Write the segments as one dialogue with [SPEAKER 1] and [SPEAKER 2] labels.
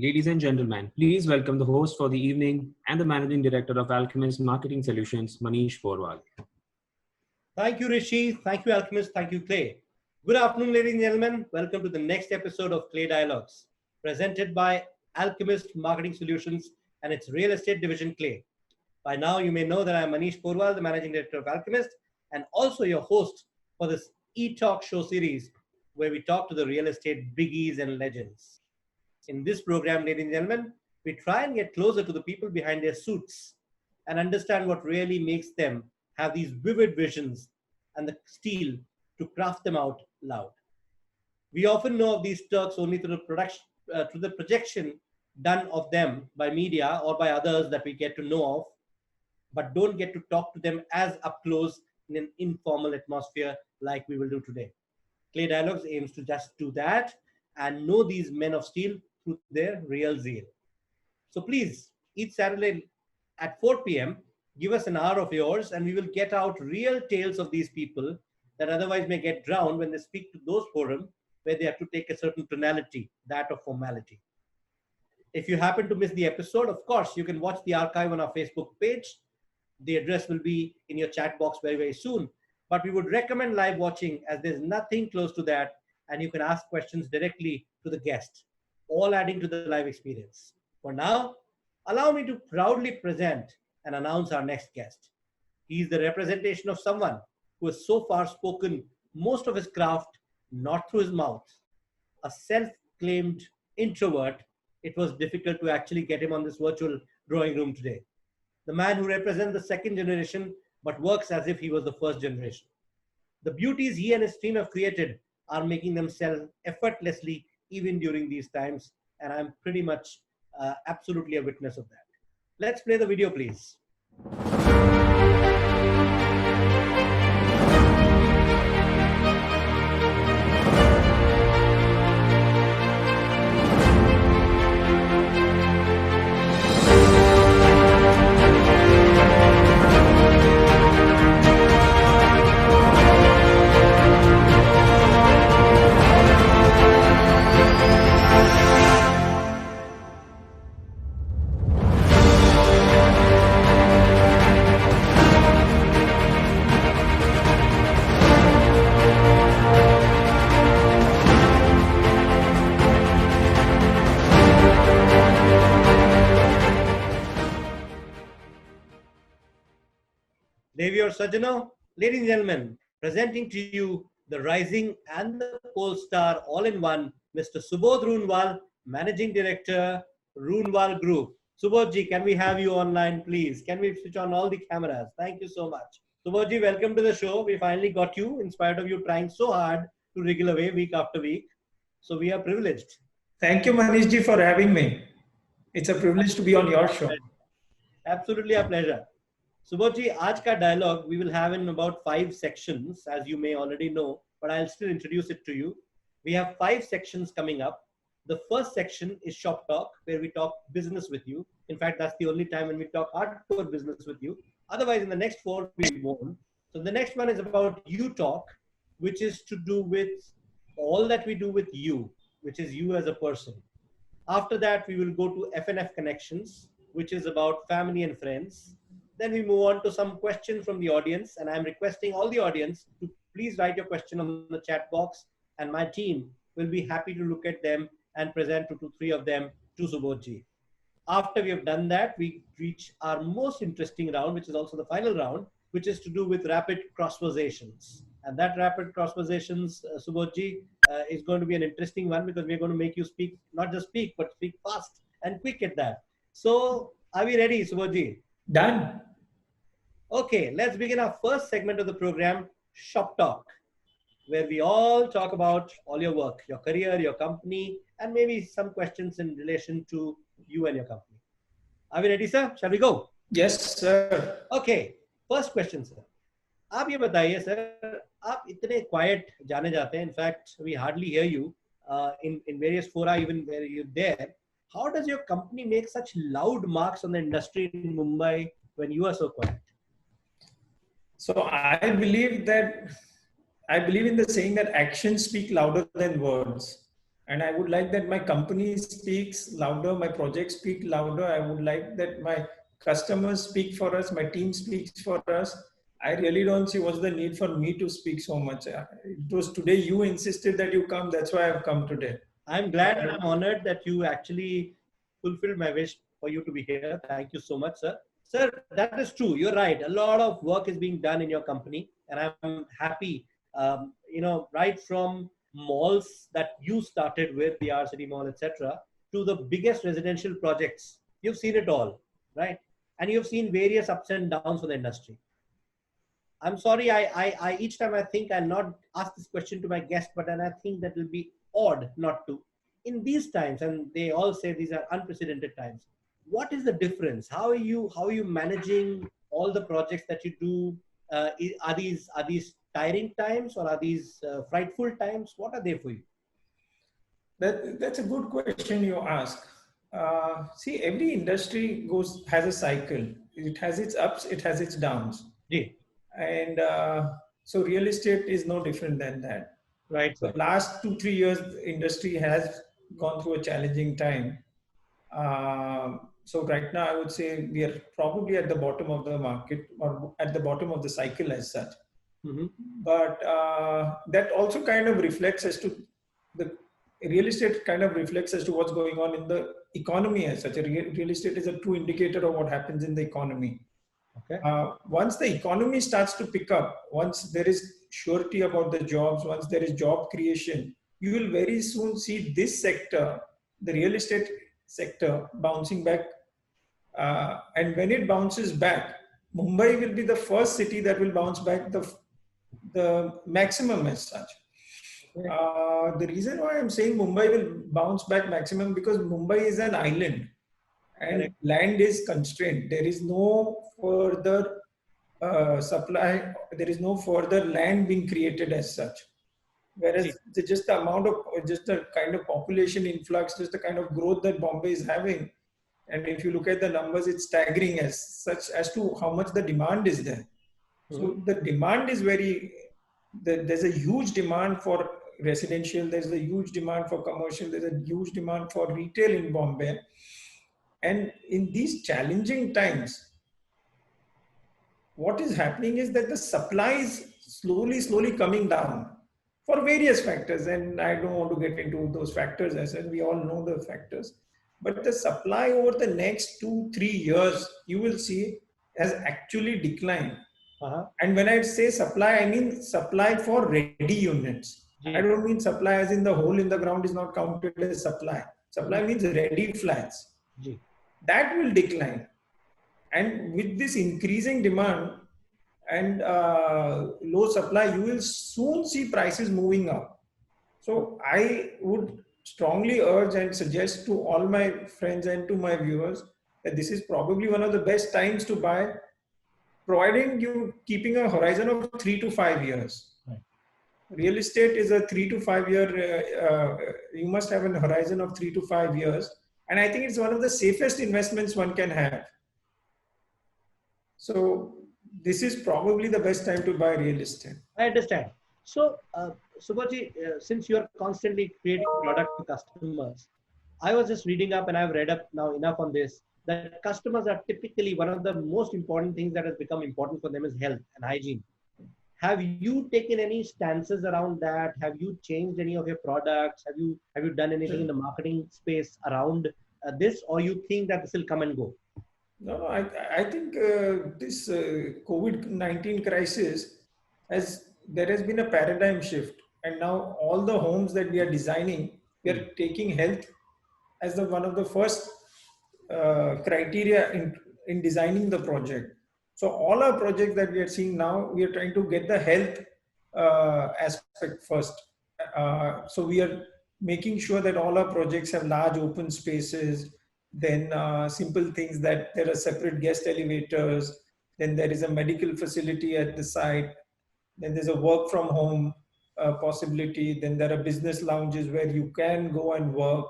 [SPEAKER 1] Ladies and gentlemen, please welcome the host for the evening and the Managing Director of Alchemist Marketing Solutions, Manish Porwal.
[SPEAKER 2] Thank you, Rishi. Thank you, Alchemist. Thank you, Clay. Good afternoon, ladies and gentlemen. Welcome to the next episode of Clay Dialogues, presented by Alchemist Marketing Solutions and its real estate division, Clay. By now, you may know that I am Manish Porwal, the Managing Director of Alchemist, and also your host for this e-talk show series where we talk to the real estate biggies and legends. In this program, ladies and gentlemen, we try and get closer to the people behind their suits and understand what really makes them have these vivid visions and the steel to craft them out loud. We often know of these Turks only through the projection done of them by media or by others that we get to know of, but don't get to talk to them as up close in an informal atmosphere like we will do today. Clay Dialogues aims to just do that and know these men of steel through their real zeal. So please, each Saturday at 4 p.m., give us an hour of yours and we will get out real tales of these people that otherwise may get drowned when they speak to those forums where they have to take a certain tonality, that of formality. If you happen to miss the episode, of course, you can watch the archive on our Facebook page. The address will be in your chat box very, very soon. But we would recommend live watching as there's nothing close to that and you can ask questions directly to the guest, all adding to the live experience. For now, allow me to proudly present and announce our next guest. He is the representation of someone who has so far spoken most of his craft not through his mouth. A self-claimed introvert, it was difficult to actually get him on this virtual drawing room today. The man who represents the second generation but works as if he was the first generation. The beauties he and his team have created are making them sell effortlessly even during these times, and I'm pretty much absolutely a witness of that. Let's play the video, please. Devior Sajano, ladies and gentlemen, presenting to you the rising and the pole star all in one, Mr. Subodh Roonwal, Managing Director, Roonwal Group. Subodhji, can we have you online, please? Can we switch on all the cameras? Thank you so much. Subodhji, welcome to the show. We finally got you in spite of you trying so hard to wriggle away week after week. So we are privileged.
[SPEAKER 3] Thank you, Manishji, for having me. It's a privilege to be on your show.
[SPEAKER 2] Absolutely a pleasure. Subodhji, आज का dialogue we will have in about 5 sections, as you may already know, but I'll still introduce it to you. We have 5 sections coming up. The first section is Shop Talk, where we talk business with you. In fact, that's the only time when we talk hardcore business with you. Otherwise, in the next 4, we won't. So the next one is about You Talk, which is to do with all that we do with you, which is you as a person. After that, we will go to FNF Connections, which is about family and friends. Then we move on to some questions from the audience, and I'm requesting all the audience to please write your question on the chat box, and my team will be happy to look at them and present 2 to 3 of them to Subodhji. After we have done that, we reach our most interesting round, which is also the final round, which is to do with rapid cross-versations. And that rapid cross-versations, Subodhji, is going to be an interesting one because we're going to make you speak, not just speak, but speak fast and quick at that. So are we ready, Subodhji?
[SPEAKER 3] Done.
[SPEAKER 2] Okay, let's begin our first segment of the program, Shop Talk, where we all talk about all your work, your career, your company, and maybe some questions in relation to you and your company. Are we ready, sir? Shall we go?
[SPEAKER 3] Yes, sir.
[SPEAKER 2] Okay, first question, sir. आप ये बताइए, sir, आप इतने quiet जाने जाते हैं. In fact, we hardly hear you in various fora, even where you're there. How does your company make such loud marks on the industry in Mumbai when you are so quiet?
[SPEAKER 3] So I believe in the saying that actions speak louder than words. And I would like that my company speaks louder, my projects speak louder. I would like that my customers speak for us, my team speaks for us. I really don't see what's the need for me to speak so much. It was today you insisted that you come. That's why I've come today.
[SPEAKER 2] I'm glad and I'm honored that you actually fulfilled my wish for you to be here. Thank you so much, sir. Sir, that is true. You're right. A lot of work is being done in your company, and I'm happy. Right from malls that you started with, the R City Mall, etc., to the biggest residential projects. You've seen it all, right? And you've seen various ups and downs for the industry. I'm sorry, I each time I think I'll not ask this question to my guest, but then I think that will be odd not to. In these times, and they all say these are unprecedented times. What is the difference? How are you managing all the projects that you do? Are these tiring times or are these frightful times? What are they for you?
[SPEAKER 3] That's a good question you ask. See, every industry has a cycle. It has its ups, it has its downs.
[SPEAKER 2] Yeah.
[SPEAKER 3] And so real estate is no different than that.
[SPEAKER 2] Right.
[SPEAKER 3] So last 2-3 years, the industry has gone through a challenging time. So right now, I would say we are probably at the bottom of the market or at the bottom of the cycle as such.
[SPEAKER 2] Mm-hmm.
[SPEAKER 3] But that also kind of reflects as to the real estate kind of reflects as to what's going on in the economy as such. Real estate is a true indicator of what happens in the economy.
[SPEAKER 2] Okay.
[SPEAKER 3] Once the economy starts to pick up, once there is surety about the jobs, once there is job creation, you will very soon see this sector, the real estate sector, bouncing back. And when it bounces back, Mumbai will be the first city that will bounce back the maximum as such. The reason why I'm saying Mumbai will bounce back maximum because Mumbai is an island and land is constrained. There is no further supply. There is no further land being created as such. Whereas just the amount of, just the kind of population influx, just the kind of growth that Bombay is having. And if you look at the numbers, it's staggering as such as to how much the demand is there. So the demand is there's a huge demand for residential, there's a huge demand for commercial, there's a huge demand for retail in Bombay. And in these challenging times, what is happening is that the supply is slowly coming down for various factors. And I don't want to get into those factors, as we all know the factors. But the supply over the next 2-3 years, you will see, has actually declined. And when I say supply, I mean supply for ready units. I don't mean supply as in the hole in the ground is not counted as supply. Supply means ready flats. That will decline. And with this increasing demand and low supply, you will soon see prices moving up. So I would strongly urge and suggest to all my friends and to my viewers that this is probably one of the best times to buy, providing you keeping a horizon of 3 to 5 years. Real estate is a 3 to 5 year, you must have a horizon of 3 to 5 years. And I think it's one of the safest investments one can have. So this is probably the best time to buy real estate.
[SPEAKER 2] I understand. So, Subhaji, since you're constantly creating product to customers, I was just reading up and I've read up now enough on this, that customers are typically one of the most important things that has become important for them is health and hygiene. Have you taken any stances around that? Have you changed any of your products? Have you done anything in the marketing space around this, or you think that this will come and go?
[SPEAKER 3] No, I think this COVID-19 crisis there has been a paradigm shift, and now all the homes that we are designing, we are taking health as one of the first criteria in designing the project. So all our projects that we are seeing now, we are trying to get the health aspect first. So we are making sure that all our projects have large open spaces, then simple things that there are separate guest elevators, then there is a medical facility at the site, then there's a work from home possibility, then there are business lounges where you can go and work.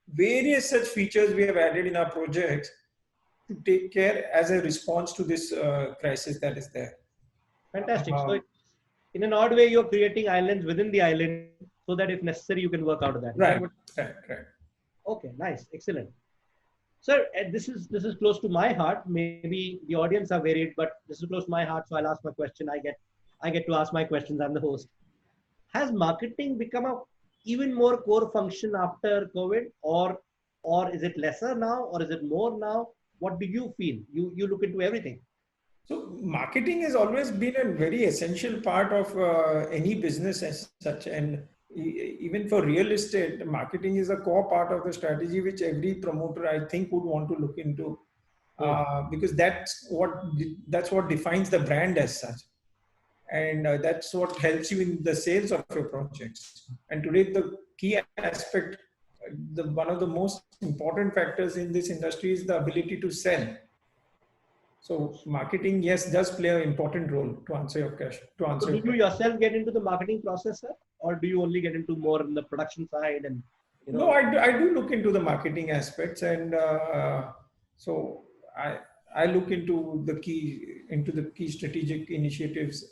[SPEAKER 3] Various such features we have added in our projects to take care as a response to this crisis that is there.
[SPEAKER 2] Fantastic. So in an odd way, you're creating islands within the island so that if necessary, you can work out of that.
[SPEAKER 3] Right. Right.
[SPEAKER 2] Okay, nice, excellent. Sir, this is close to my heart. Maybe the audience are varied, but this is close to my heart, so I'll ask my question. I get to ask my questions. I'm the host. Has marketing become a even more core function after COVID, or is it lesser now, or is it more now? What do you feel? You look into everything.
[SPEAKER 3] So marketing has always been a very essential part of any business as such, and even for real estate, marketing is a core part of the strategy which every promoter, I think, would want to look into, because that's what defines the brand as such, and that's what helps you in the sales of your projects. And today, the key aspect, one of the most important factors in this industry is the ability to sell. So marketing, yes, does play an important role to answer your question.
[SPEAKER 2] So do you yourself get into the marketing process, sir? Or do you only get into more in the production side? And
[SPEAKER 3] No, I do look into the marketing aspects, and so I look into the key strategic initiatives.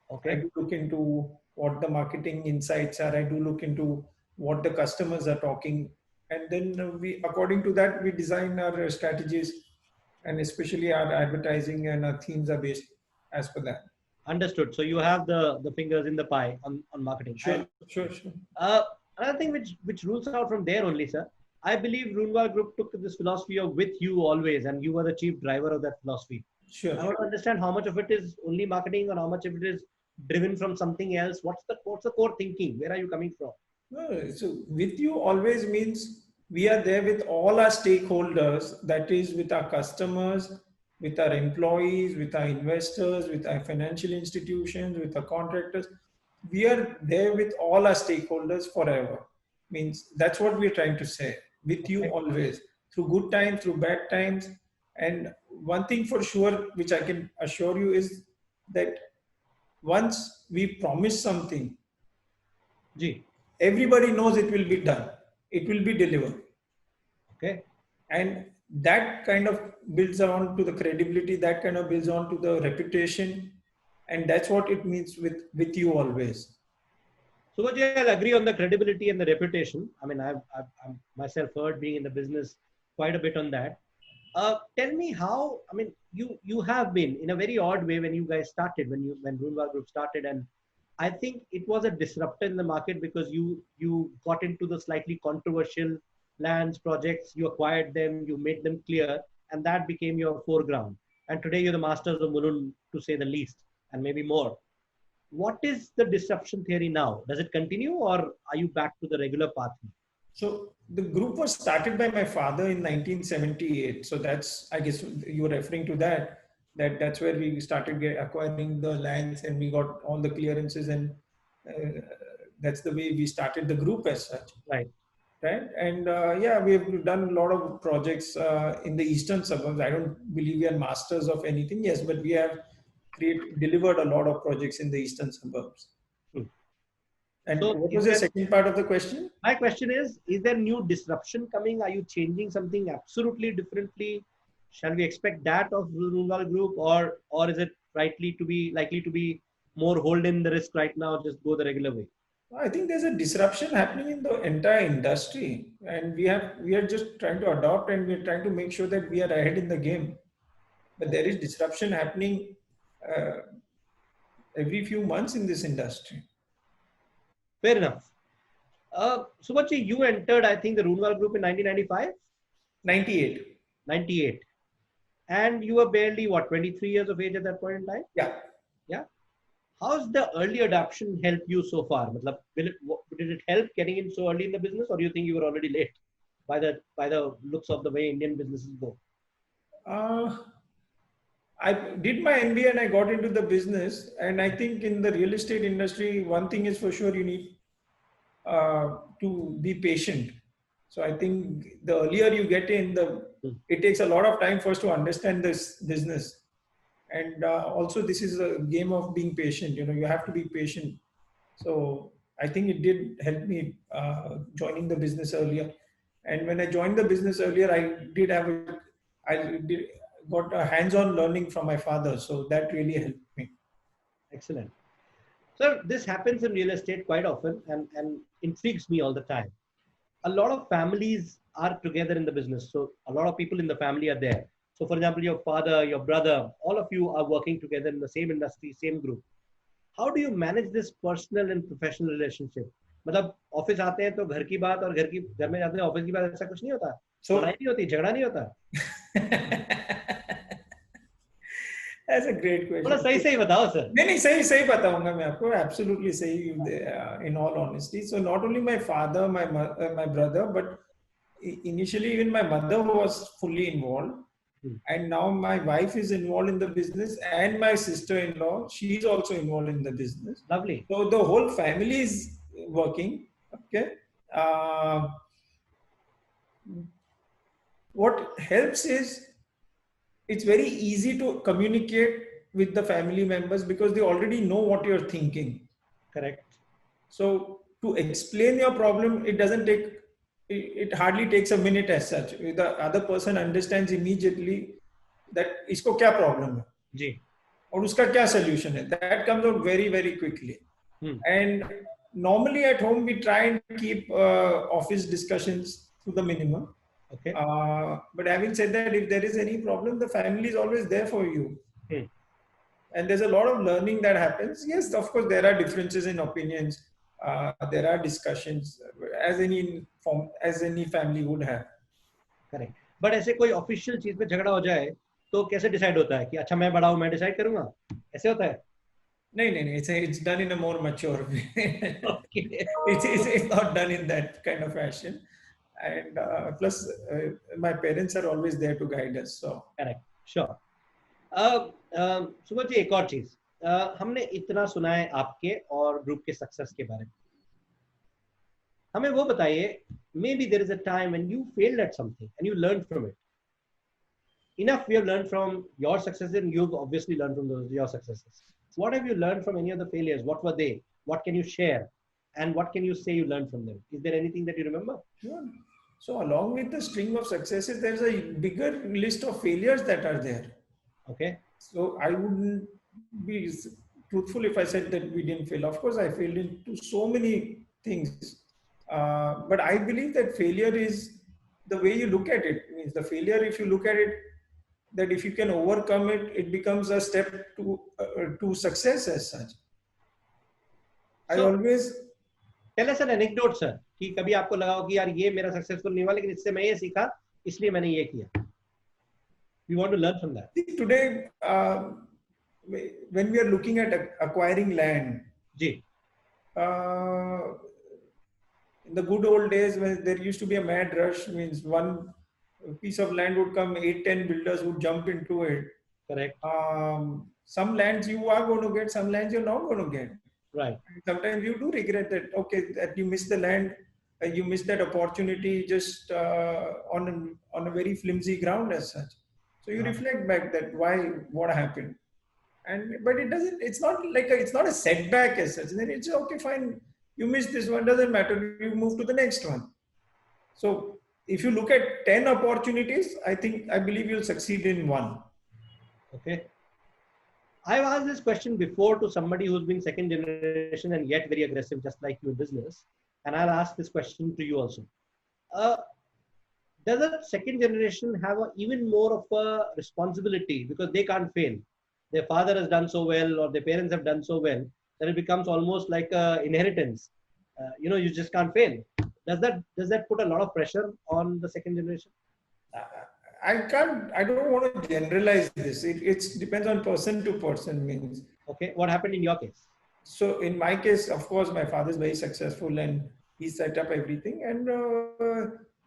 [SPEAKER 2] Okay.
[SPEAKER 3] I do look into what the marketing insights are. I do look into what the customers are talking, and then according to that, we design our strategies. And especially our advertising and our themes are based as per that.
[SPEAKER 2] Understood. So you have the fingers in the pie on marketing.
[SPEAKER 3] Sure.
[SPEAKER 2] Another thing which rules out from there only, sir. I believe Runewal Group took this philosophy of with you always, and you were the chief driver of that philosophy.
[SPEAKER 3] Sure.
[SPEAKER 2] I want to understand how much of it is only marketing, or how much of it is driven from something else. What's the core thinking? Where are you coming from?
[SPEAKER 3] So with you always means we are there with all our stakeholders, that is with our customers, with our employees, with our investors, with our financial institutions, with our contractors. We are there with all our stakeholders forever. Means that's what we're trying to say. With you always, through good times, through bad times. And one thing for sure, which I can assure you, is that once we promise something, everybody knows it will be done. It will be delivered.
[SPEAKER 2] Okay.
[SPEAKER 3] And that kind of builds on to the credibility, that kind of builds on to the reputation. And that's what it means with you always.
[SPEAKER 2] So I'll agree on the credibility and the reputation. I mean, I've myself heard, being in the business, quite a bit on that. Tell me how, I mean, you have been in a very odd way when you guys started, when Runewal Group started, and I think it was a disruptor in the market because you got into the slightly controversial lands, projects, you acquired them, you made them clear, and that became your foreground. And today you're the masters of Mulund, to say the least, and maybe more. What is the disruption theory now? Does it continue, or are you back to the regular path?
[SPEAKER 3] So the group was started by my father in 1978. So that's, I guess you were referring to that. That's where we started acquiring the lands, and we got all the clearances, and that's the way we started the group as such.
[SPEAKER 2] Right.
[SPEAKER 3] And we've done a lot of projects in the eastern suburbs. I don't believe we are masters of anything, yes, but we have delivered a lot of projects in the eastern suburbs. And so what was the second part of the question?
[SPEAKER 2] My question is there new disruption coming? Are you changing something absolutely differently? Shall we expect that of Runewal Group, or is it likely to be more hold in the risk right now, just go the regular way?
[SPEAKER 3] I think there's a disruption happening in the entire industry, and we are just trying to adopt, and we're trying to make sure that we are ahead in the game. But there is disruption happening every few months in this industry.
[SPEAKER 2] Fair enough. Subhaji, you entered, I think, the Runewal Group in 1995?
[SPEAKER 3] 98.
[SPEAKER 2] 98. And you were barely, 23 years of age at that point in time?
[SPEAKER 3] Yeah.
[SPEAKER 2] Yeah. How's the early adoption helped you so far? Did it help getting in so early in the business, or do you think you were already late by the looks of the way Indian businesses go?
[SPEAKER 3] I did my MBA and I got into the business. And I think in the real estate industry, one thing is for sure, you need to be patient. So I think the earlier you get in, it takes a lot of time for us to understand this business. And also this is a game of being patient. You have to be patient. So I think it did help me joining the business earlier. And when I joined the business earlier, I got a hands-on learning from my father. So that really helped me.
[SPEAKER 2] Excellent. Sir, this happens in real estate quite often and intrigues me all the time. A lot of families are together in the business. So a lot of people in the family are there. So for example, your father, your brother, all of you are working together in the same industry, same group. How do you manage this personal and professional relationship? मतलब office आते हैं तो घर की बात और घर में जाते हैं ऑफिस की बात ऐसा कुछ नहीं होता लड़ाई नहीं होती झगड़ा नहीं होता
[SPEAKER 3] That's a great question.
[SPEAKER 2] थोड़ा सही सही बताओ सर
[SPEAKER 3] नहीं सही सही बताऊंगा मैं आपको absolutely सही in all honesty. So not only my father, my brother, but initially even my mother was fully involved. And now my wife is involved in the business, and my sister-in-law, she's also involved in the business.
[SPEAKER 2] Lovely.
[SPEAKER 3] So the whole family is working. Okay. What helps is it's very easy to communicate with the family members because they already know what you're thinking.
[SPEAKER 2] Correct.
[SPEAKER 3] So to explain your problem, it hardly takes a minute as such. The other person understands immediately that isko kya problem hai
[SPEAKER 2] जी
[SPEAKER 3] और उसका क्या solution है. That comes out very, very quickly. And normally at home we try and keep office discussions to the minimum.
[SPEAKER 2] Okay.
[SPEAKER 3] But having said that, if there is any problem, the family is always there for you. And there's a lot of learning that happens. Yes, of course, there are differences in opinions. There are discussions as any family would have.
[SPEAKER 2] Correct. But ऐसे कोई official चीज पे झगड़ा हो जाए तो कैसे decide होता है कि अच्छा मैं बड़ा हूं मैं डिसाइड करूंगा ऐसे होता है
[SPEAKER 3] नहीं it's done in a more mature way.
[SPEAKER 2] Okay.
[SPEAKER 3] It's not done in that kind of fashion. And plus my parents are always there to guide us. So
[SPEAKER 2] correct. Sure. सुबह जी एक और चीज हमने इतना सुना है आपके और ग्रुप के सक्सेस के बारे में हमें वो बताइए maybe there is a time when you failed at something and you learned from it. Enough we have learned from your successes and you've obviously learned from your successes. What have you learned from any of the failures? What were they? What can you share? And what can you say you learned from them? Is there anything that you remember?
[SPEAKER 3] Sure. So along with the string of successes, there's a bigger list of failures that are there.
[SPEAKER 2] Okay.
[SPEAKER 3] So I wouldn't be truthful if I said that we didn't fail. Of course, I failed into so many things. But I believe that failure is the way you look at it. Means the failure, if you look at it, that if you can overcome it, it becomes a step to success as such. I always
[SPEAKER 2] tell us an anecdote, sir. कि कभी आपको लगा हो कि यार ये मेरा successful नहीं हुआ लेकिन इससे मैं ये सीखा इसलिए मैंने ये किया. We want to learn from that.
[SPEAKER 3] Today, when we are looking at acquiring land,
[SPEAKER 2] ji.
[SPEAKER 3] In the good old days when there used to be a mad rush, means one piece of land would come, 8-10 builders would jump into it.
[SPEAKER 2] Correct.
[SPEAKER 3] Some lands you are going to get, some lands you're not going to get.
[SPEAKER 2] Right.
[SPEAKER 3] Sometimes you do regret that you missed the land, you missed that opportunity just on a very flimsy ground as such. So you reflect back that what happened, but it's not a setback as such. Then it's okay, fine. You missed this one, doesn't matter. You move to the next one. So if you look at 10 opportunities, I believe you'll succeed in one.
[SPEAKER 2] Okay. I've asked this question before to somebody who's been second generation and yet very aggressive, just like you in business. And I'll ask this question to you also. Does a second generation have even more of a responsibility because they can't fail? Their father has done so well or their parents have done so well that it becomes almost like an inheritance. You just can't fail. Does that put a lot of pressure on the second generation?
[SPEAKER 3] I don't want to generalize this. It depends on person to person means.
[SPEAKER 2] Okay. What happened in your case?
[SPEAKER 3] So in my case, of course, my father is very successful and he set up everything. And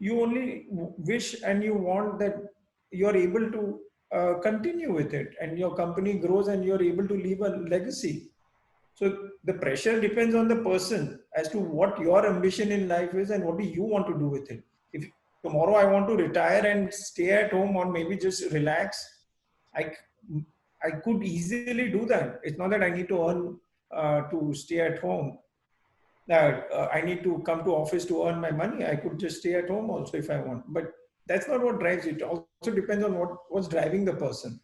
[SPEAKER 3] you only wish and you want that you're able to continue with it and your company grows and you're able to leave a legacy. So the pressure depends on the person as to what your ambition in life is and what do you want to do with it. If tomorrow I want to retire and stay at home or maybe just relax, I could easily do that. It's not that I need to earn to stay at home. I need to come to office to earn my money. I could just stay at home also if I want. But that's not what drives it. It also depends on what's driving the person.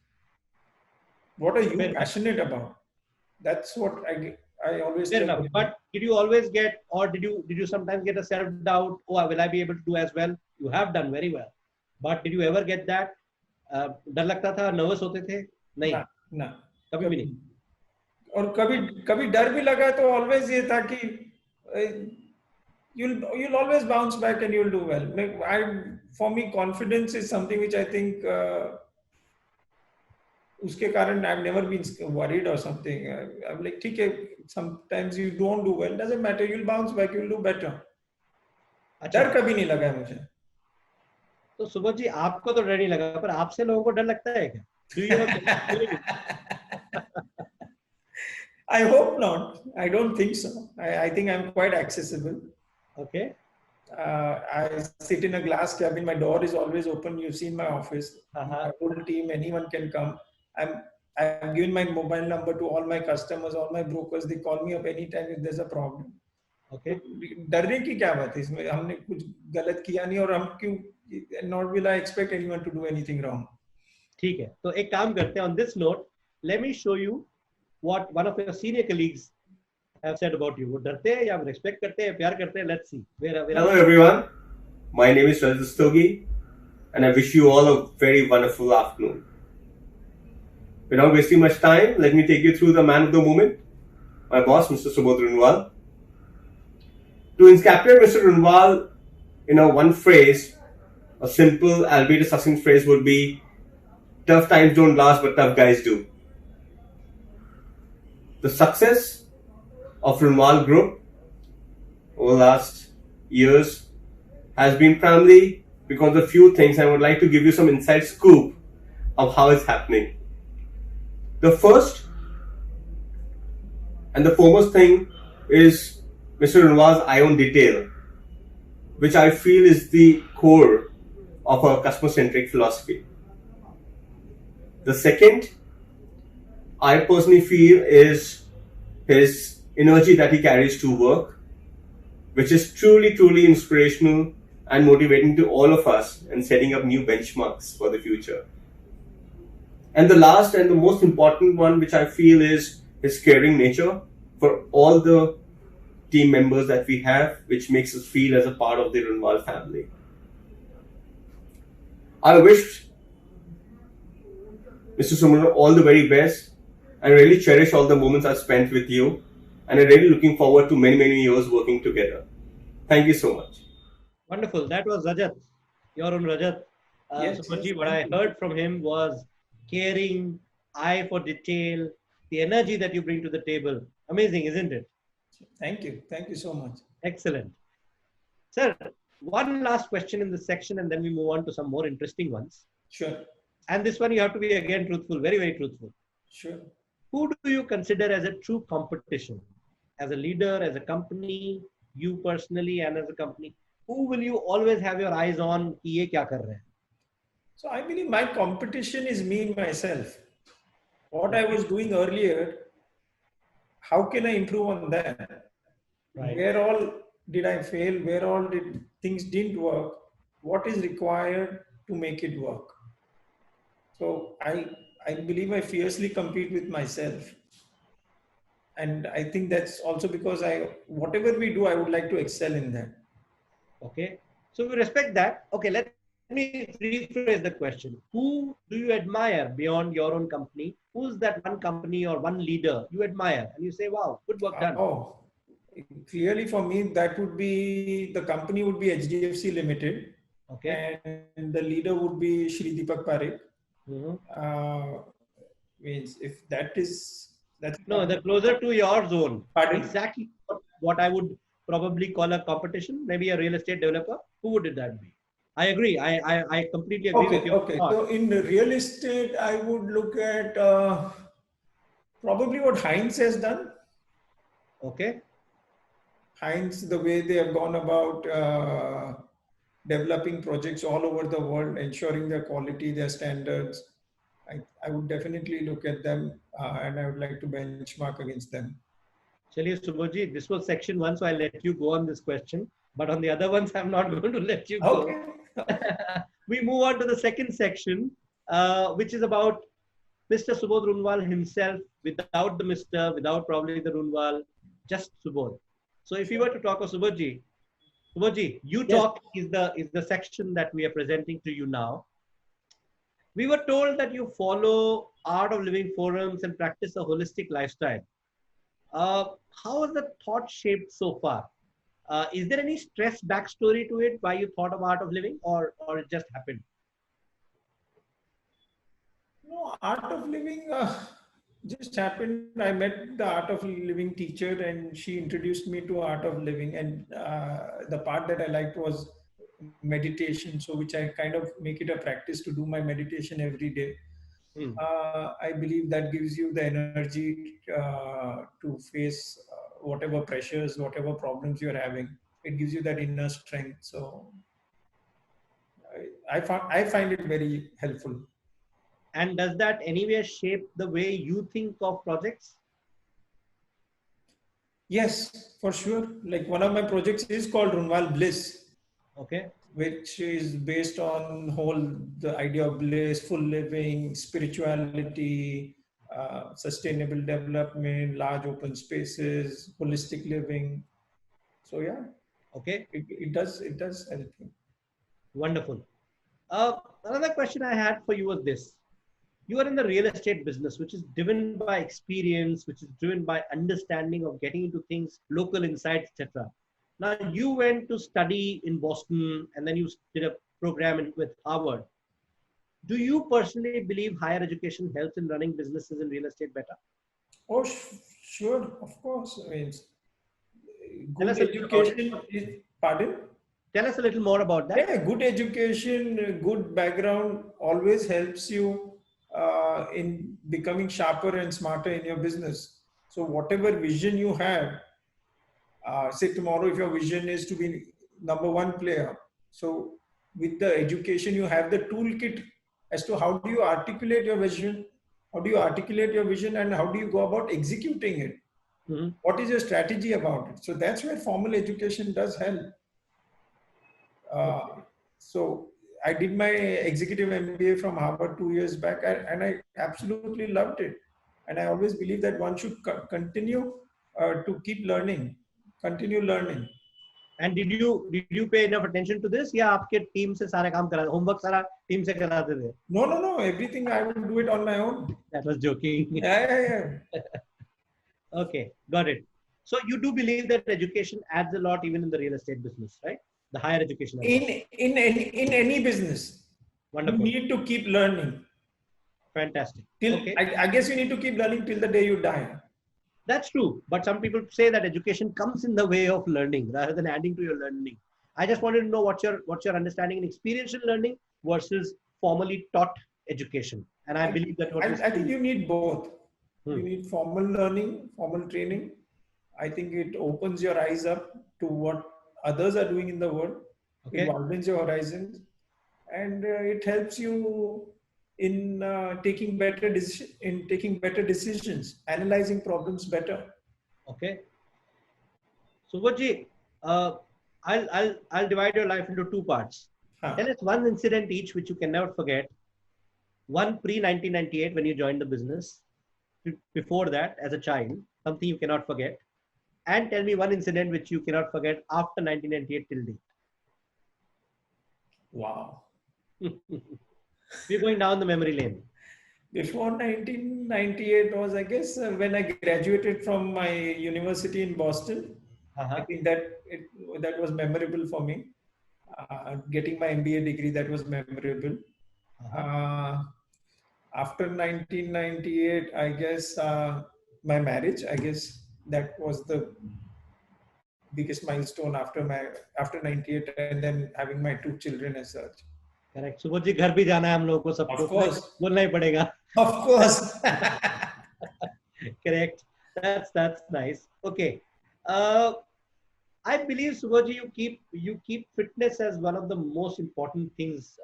[SPEAKER 3] What are you passionate about? That's what I always
[SPEAKER 2] Fair
[SPEAKER 3] tell
[SPEAKER 2] enough.
[SPEAKER 3] them.
[SPEAKER 2] But did you always get, or did you sometimes get a self-doubt? Oh, will I be able to do as well? You have done very well. But did you ever get that? डर लगता था, nervous होते थे? नहीं,
[SPEAKER 3] ना ना
[SPEAKER 2] कभी भी नहीं.
[SPEAKER 3] और कभी कभी डर भी लगा तो ऑलवेज ये था कि you'll always bounce back and you'll do well. For me, confidence is something which I think उसके कारण I've never been worried or something. I'm like ठीक है, sometimes you don't do well, doesn't matter, you'll bounce back, you'll do better. डर कभी नहीं लगा मुझे.
[SPEAKER 2] तो सुबोध जी, आपको तो डर नहीं लगा, पर आपसे लोगों को डर लगता है क्या? Do you have
[SPEAKER 3] I hope not. I don't think so. I think I'm quite accessible.
[SPEAKER 2] Okay.
[SPEAKER 3] I sit in a glass cabin. My door is always open. You've seen my office. My whole team, anyone can come. I've given my mobile number to all my customers, all my brokers. They call me up anytime if there's a problem.
[SPEAKER 2] Okay.
[SPEAKER 3] डरने की क्या बात है इसमें? हमने कुछ गलत किया नहीं और हम क्यों? Not will I expect anyone to do anything wrong.
[SPEAKER 2] ठीक है. तो एक काम करते हैं. On this note, let me show you what one of your senior colleagues have said about you. वो डरते हैं या respect करते हैं, प्यार करते हैं? Let's see.
[SPEAKER 4] Hello everyone. My name is Rajat Stogi, and I wish you all a very wonderful afternoon. Without wasting much time, let me take you through the man of the moment, my boss, Mr. Subodh Runwal. To encapsulate Mr. Runwal in a one phrase, a simple, albeit a succinct phrase would be, tough times don't last, but tough guys do. The success of Runwal Group over the last years has been primarily because of a few things. I would like to give you some inside scoop of how it's happening. The first and the foremost thing is Mr. Runwal's eye on detail, which I feel is the core of our customer-centric philosophy. The second, I personally feel, is his energy that he carries to work, which is truly, truly inspirational and motivating to all of us and setting up new benchmarks for the future. And the last and the most important one, which I feel, is his caring nature for all the team members that we have, which makes us feel as a part of the Runwal family. I wish Mr. Suman all the very best. I really cherish all the moments I've spent with you, and I'm really looking forward to many, many years working together. Thank you so much.
[SPEAKER 2] Wonderful. That was Rajat, your own Rajat. Subodh, what I heard from him was caring, eye for detail, the energy that you bring to the table. Amazing, isn't it?
[SPEAKER 3] Thank you. Thank you so much.
[SPEAKER 2] Excellent. Sir, one last question in this section and then we move on to some more interesting ones.
[SPEAKER 3] Sure.
[SPEAKER 2] And this one you have to be again truthful, very, very truthful.
[SPEAKER 3] Sure.
[SPEAKER 2] Who do you consider as a true competition? As a leader, as a company, you personally and as a company? Who will you always have your eyes on? कि ये क्या कर रहे हैं?
[SPEAKER 3] So I believe my competition is me myself. What I was doing earlier, how can I improve on that?
[SPEAKER 2] Right.
[SPEAKER 3] Where all did I fail? Where all did things didn't work? What is required to make it work? So I believe I fiercely compete with myself. And I think that's also because whatever we do, I would like to excel in that.
[SPEAKER 2] Okay. So we respect that. Okay, let me rephrase the question. Who do you admire beyond your own company? Who's that one company or one leader you admire? And you say, wow, good work done.
[SPEAKER 3] Oh, clearly for me, that would be, the company would be HDFC Limited.
[SPEAKER 2] Okay.
[SPEAKER 3] And the leader would be Shri Deepak Parekh. Means if that's
[SPEAKER 2] no, the closer to your zone.
[SPEAKER 3] Pardon?
[SPEAKER 2] Exactly what I would probably call a competition, maybe a real estate developer. Who would that be? I agree. I completely agree with you.
[SPEAKER 3] Okay. So in the real estate, I would look at probably what Heinz has done.
[SPEAKER 2] Okay.
[SPEAKER 3] Heinz, the way they have gone about developing projects all over the world, ensuring their quality, their standards. I would definitely look at them and I would like to benchmark against them.
[SPEAKER 2] Chaliye, Subodh ji, this was section 1, so I'll let you go on this question. But on the other ones, I'm not going to let you go.
[SPEAKER 3] Okay.
[SPEAKER 2] We move on to the second section, which is about Mr. Subodh Runwal himself, without the Mr., without probably the Runwal, just Subodh. So if you were to talk of Subodhji, you
[SPEAKER 1] Yes.
[SPEAKER 2] talk is the section that we are presenting to you now. We were told that you follow Art of Living forums and practice a holistic lifestyle. How has the thought shaped so far? Is there any stress backstory to it? Why you thought of Art of Living, or it just happened?
[SPEAKER 3] No, Art of Living just happened. I met the Art of Living teacher, and she introduced me to Art of Living. And the part that I liked was meditation, so which I kind of make it a practice to do my meditation every day. I believe that gives you the energy to face whatever pressures, whatever problems you're having. It gives you that inner strength. So I find it very helpful.
[SPEAKER 2] And does that anywhere shape the way you think of projects?
[SPEAKER 3] Yes, for sure. Like one of my projects is called Runwal Bliss,
[SPEAKER 2] Okay.
[SPEAKER 3] which is based on the idea of blissful living, spirituality, sustainable development, large open spaces, holistic living. So yeah,
[SPEAKER 2] Okay.
[SPEAKER 3] it does help you.
[SPEAKER 2] Wonderful. Another question I had for you was this. You are in the real estate business, which is driven by experience, which is driven by understanding of getting into things, local insights, etc. Now, you went to study in Boston and then you did a program with Harvard. Do you personally believe higher education helps in running businesses in real estate better?
[SPEAKER 3] Oh, sure, of course. I mean,
[SPEAKER 2] Tell us
[SPEAKER 3] good
[SPEAKER 2] a little about
[SPEAKER 3] education is, pardon?
[SPEAKER 2] Tell us a little more about that.
[SPEAKER 3] Yeah, good education, good background always helps you in becoming sharper and smarter in your business. So whatever vision you have, say tomorrow if your vision is to be number one player, so with the education you have the toolkit as to how do you articulate your vision, and how do you go about executing it. What is your strategy about it? So that's where formal education does help. So I did my executive MBA from Harvard 2 years back, and I absolutely loved it. And I always believe that one should continue to keep learning, continue learning.
[SPEAKER 2] And did you pay enough attention to this? या आपके team से सारे काम करा homework सारा team से कराते थे?
[SPEAKER 3] No. Everything I will do it on my own.
[SPEAKER 2] That was joking.
[SPEAKER 3] Yeah.
[SPEAKER 2] Okay, got it. So you do believe that education adds a lot even in the real estate business, right? The higher education.
[SPEAKER 3] In any business,
[SPEAKER 2] Wonderful.
[SPEAKER 3] you need to keep learning.
[SPEAKER 2] Fantastic.
[SPEAKER 3] Okay. I guess you need to keep learning till the day you die.
[SPEAKER 2] That's true. But some people say that education comes in the way of learning rather than adding to your learning. I just wanted to know what's your understanding in experiential learning versus formally taught education. And I believe that
[SPEAKER 3] I think you need both. You need formal learning, formal training. I think it opens your eyes up to what others are doing in the world.
[SPEAKER 2] Okay.
[SPEAKER 3] It widens your horizons, and it helps you in taking better decisions, analyzing problems better.
[SPEAKER 2] Okay. So Subodhji, I'll divide your life into two parts. Tell us one incident each which you can never forget. One pre-1998 when you joined the business. Before that, as a child, something you cannot forget. And tell me one incident which you cannot forget after 1998 till date.
[SPEAKER 3] Wow.
[SPEAKER 2] We're going down the memory lane.
[SPEAKER 3] Before 1998 was, I guess, when I graduated from my university in Boston. I think that was memorable for me. Getting my MBA degree, that was memorable. After 1998, I guess my marriage, I guess that was the biggest milestone after 98, and then having my 2 children as such.
[SPEAKER 2] Correct. Subodh ji, घर भी जाना है हम लोगों को सबको.
[SPEAKER 3] Of course.
[SPEAKER 2] बोलना ही पड़ेगा.
[SPEAKER 3] Of course.
[SPEAKER 2] Correct. That's nice. Okay. I believe, Subodh ji, you keep fitness as one of the most important things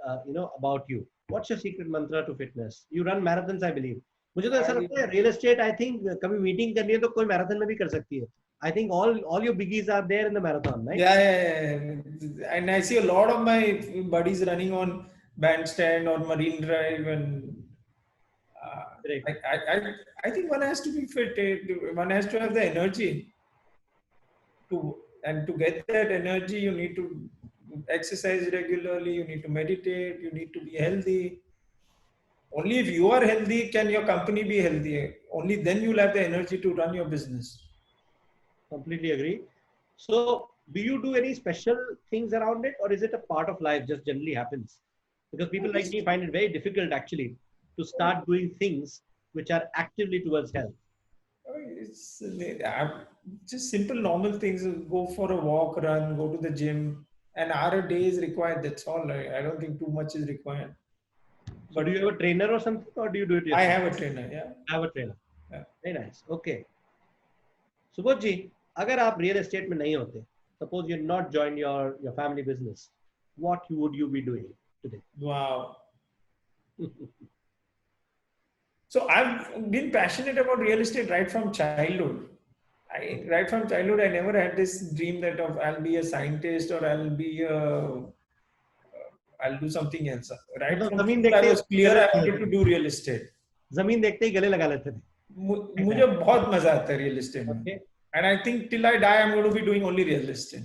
[SPEAKER 2] about you. What's your secret mantra to fitness? You run marathons, I believe. मुझे तो ऐसा लगता है real estate, I think कभी meeting करनी है तो कोई marathon में भी कर सकती है. I think all your biggies are there in the marathon, right?
[SPEAKER 3] Yeah. And I see a lot of my buddies running on Bandstand or Marine Drive, and
[SPEAKER 2] Correct.
[SPEAKER 3] I think one has to be fit. One has to have the energy to get that energy. You need to exercise regularly. You need to meditate. You need to be healthy. Only if you are healthy can your company be healthy. Only then you'll have the energy to run your business.
[SPEAKER 2] Completely agree. So, do you do any special things around it, or is it a part of life? Just generally happens because people like me find it very difficult actually to start doing things which are actively towards health.
[SPEAKER 3] It's just simple, normal things. Go for a walk, run, go to the gym. An hour a day is required. That's all. I don't think too much is required.
[SPEAKER 2] But do you have a trainer or something, or do you do it yourself?
[SPEAKER 3] I have a trainer. Yeah.
[SPEAKER 2] I have a trainer.
[SPEAKER 3] Yeah.
[SPEAKER 2] Very nice. Okay. Subodh ji, अगर आप real estate में नहीं होते, suppose you're not joined your family business, what would you be doing today?
[SPEAKER 3] Wow. So I've been passionate about real estate right from childhood. Right from childhood, I never had this dream that I'll be a scientist or I'll do something else. Right from childhood, I was clear I wanted to do real estate.
[SPEAKER 2] जमीन देखते ही गले लगा लेते थे.
[SPEAKER 3] मुझे बहुत मजा आता है real estate में. And I think till I die, I'm going to be doing only real estate.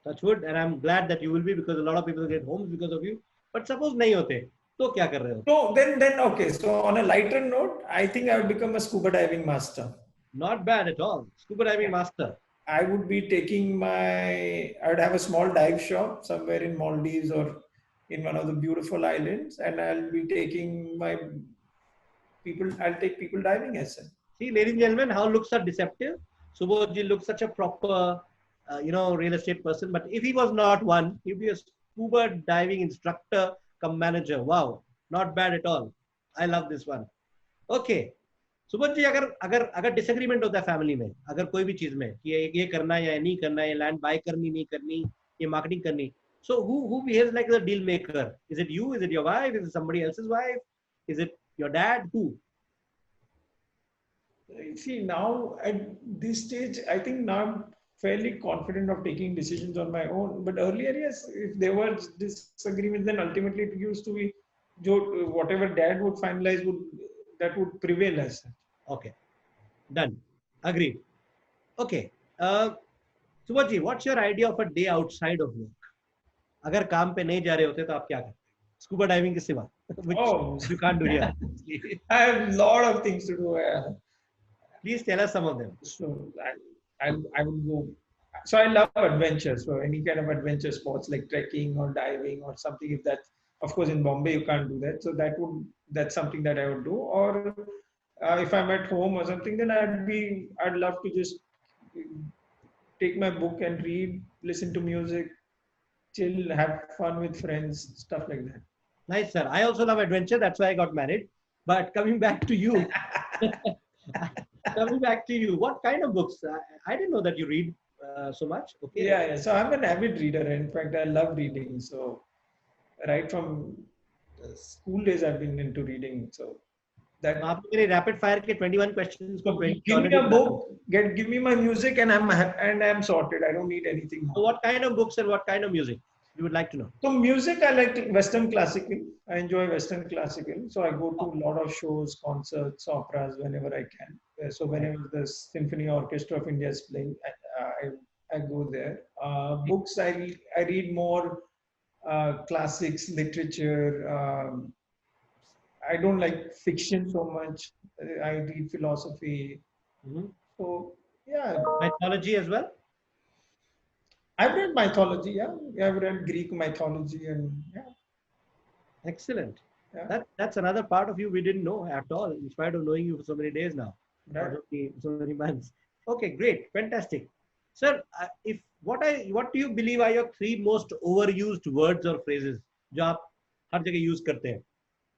[SPEAKER 2] Touch wood, and I'm glad that you will be, because a lot of people get homes because of you. But suppose नहीं होते, तो क्या कर रहे हो?
[SPEAKER 3] So then okay. So on a lighter note, I think I would become a scuba diving master.
[SPEAKER 2] Not bad at all. Scuba diving master.
[SPEAKER 3] I would be taking I would have a small dive shop somewhere in Maldives or in one of the beautiful islands, and I'll be taking I'll take people diving as well.
[SPEAKER 2] See, ladies and gentlemen, how looks are deceptive. Subodh ji looks such a proper, real estate person. But if he was not one, he'd be a scuba diving instructor cum manager. Wow, not bad at all. I love this one. Okay. Subodh जी, अगर disagreement होता है family में, अगर कोई भी चीज में कि ये करना है या नहीं करना है, लैंड बाय करनी नहीं करनी, ये मार्केटिंग करनी, so who behaves like the deal maker? Is it you? Is it your wife? Is it somebody else's wife? Is it your dad? Who?
[SPEAKER 3] See, now at this stage, I think now I'm fairly confident of taking decisions on my own. But earlier, yes, if there were disagreements, then ultimately it used to be whatever dad would finalize that would prevail as such.
[SPEAKER 2] Okay, done. Agreed. Okay. Subodh ji, what's your idea of a day outside of work? अगर काम पे नहीं जा रहे होते तो आप क्या करते? Scuba diving के सिवा, which you can't do here.
[SPEAKER 3] I have a lot of things to do.
[SPEAKER 2] Please tell us some of them.
[SPEAKER 3] So I would go. So I love adventure. So any kind of adventure sports like trekking or diving or something. If that, of course, in Bombay you can't do that. So that's something that I would do. Or if I'm at home or something, then I'd love to just take my book and read, listen to music, chill, have fun with friends, stuff like that.
[SPEAKER 2] Nice, sir. I also love adventure. That's why I got married. But coming back to you, what kind of books? I didn't know that you read so much. Okay.
[SPEAKER 3] Yeah. So I'm an avid reader. In fact, I love reading. So right from school days, I've been into reading. So that.
[SPEAKER 2] आपने rapid fire के 21 questions को 20.
[SPEAKER 3] Give me a book. Give me my music, and I'm sorted. I don't need anything more.
[SPEAKER 2] So what kind of books and what kind of music you would like to know?
[SPEAKER 3] So music, I like Western classical. I enjoy Western classical. So I go to a lot of shows, concerts, operas whenever I can. So whenever the Symphony Orchestra of India is playing, I go there. Books, I read more classics, literature. I don't like fiction so much. I read philosophy.
[SPEAKER 2] Mm-hmm.
[SPEAKER 3] So yeah.
[SPEAKER 2] Mythology as well?
[SPEAKER 3] I've read mythology, yeah. I've read Greek mythology and yeah.
[SPEAKER 2] Excellent.
[SPEAKER 3] Yeah.
[SPEAKER 2] That's another part of you we didn't know at all, in spite of knowing you for so many days now.
[SPEAKER 3] Right.
[SPEAKER 2] So many months. Okay, great. Fantastic. Sir, what do you believe are your 3 most overused words or phrases जो आप हर जगह use करते हैं?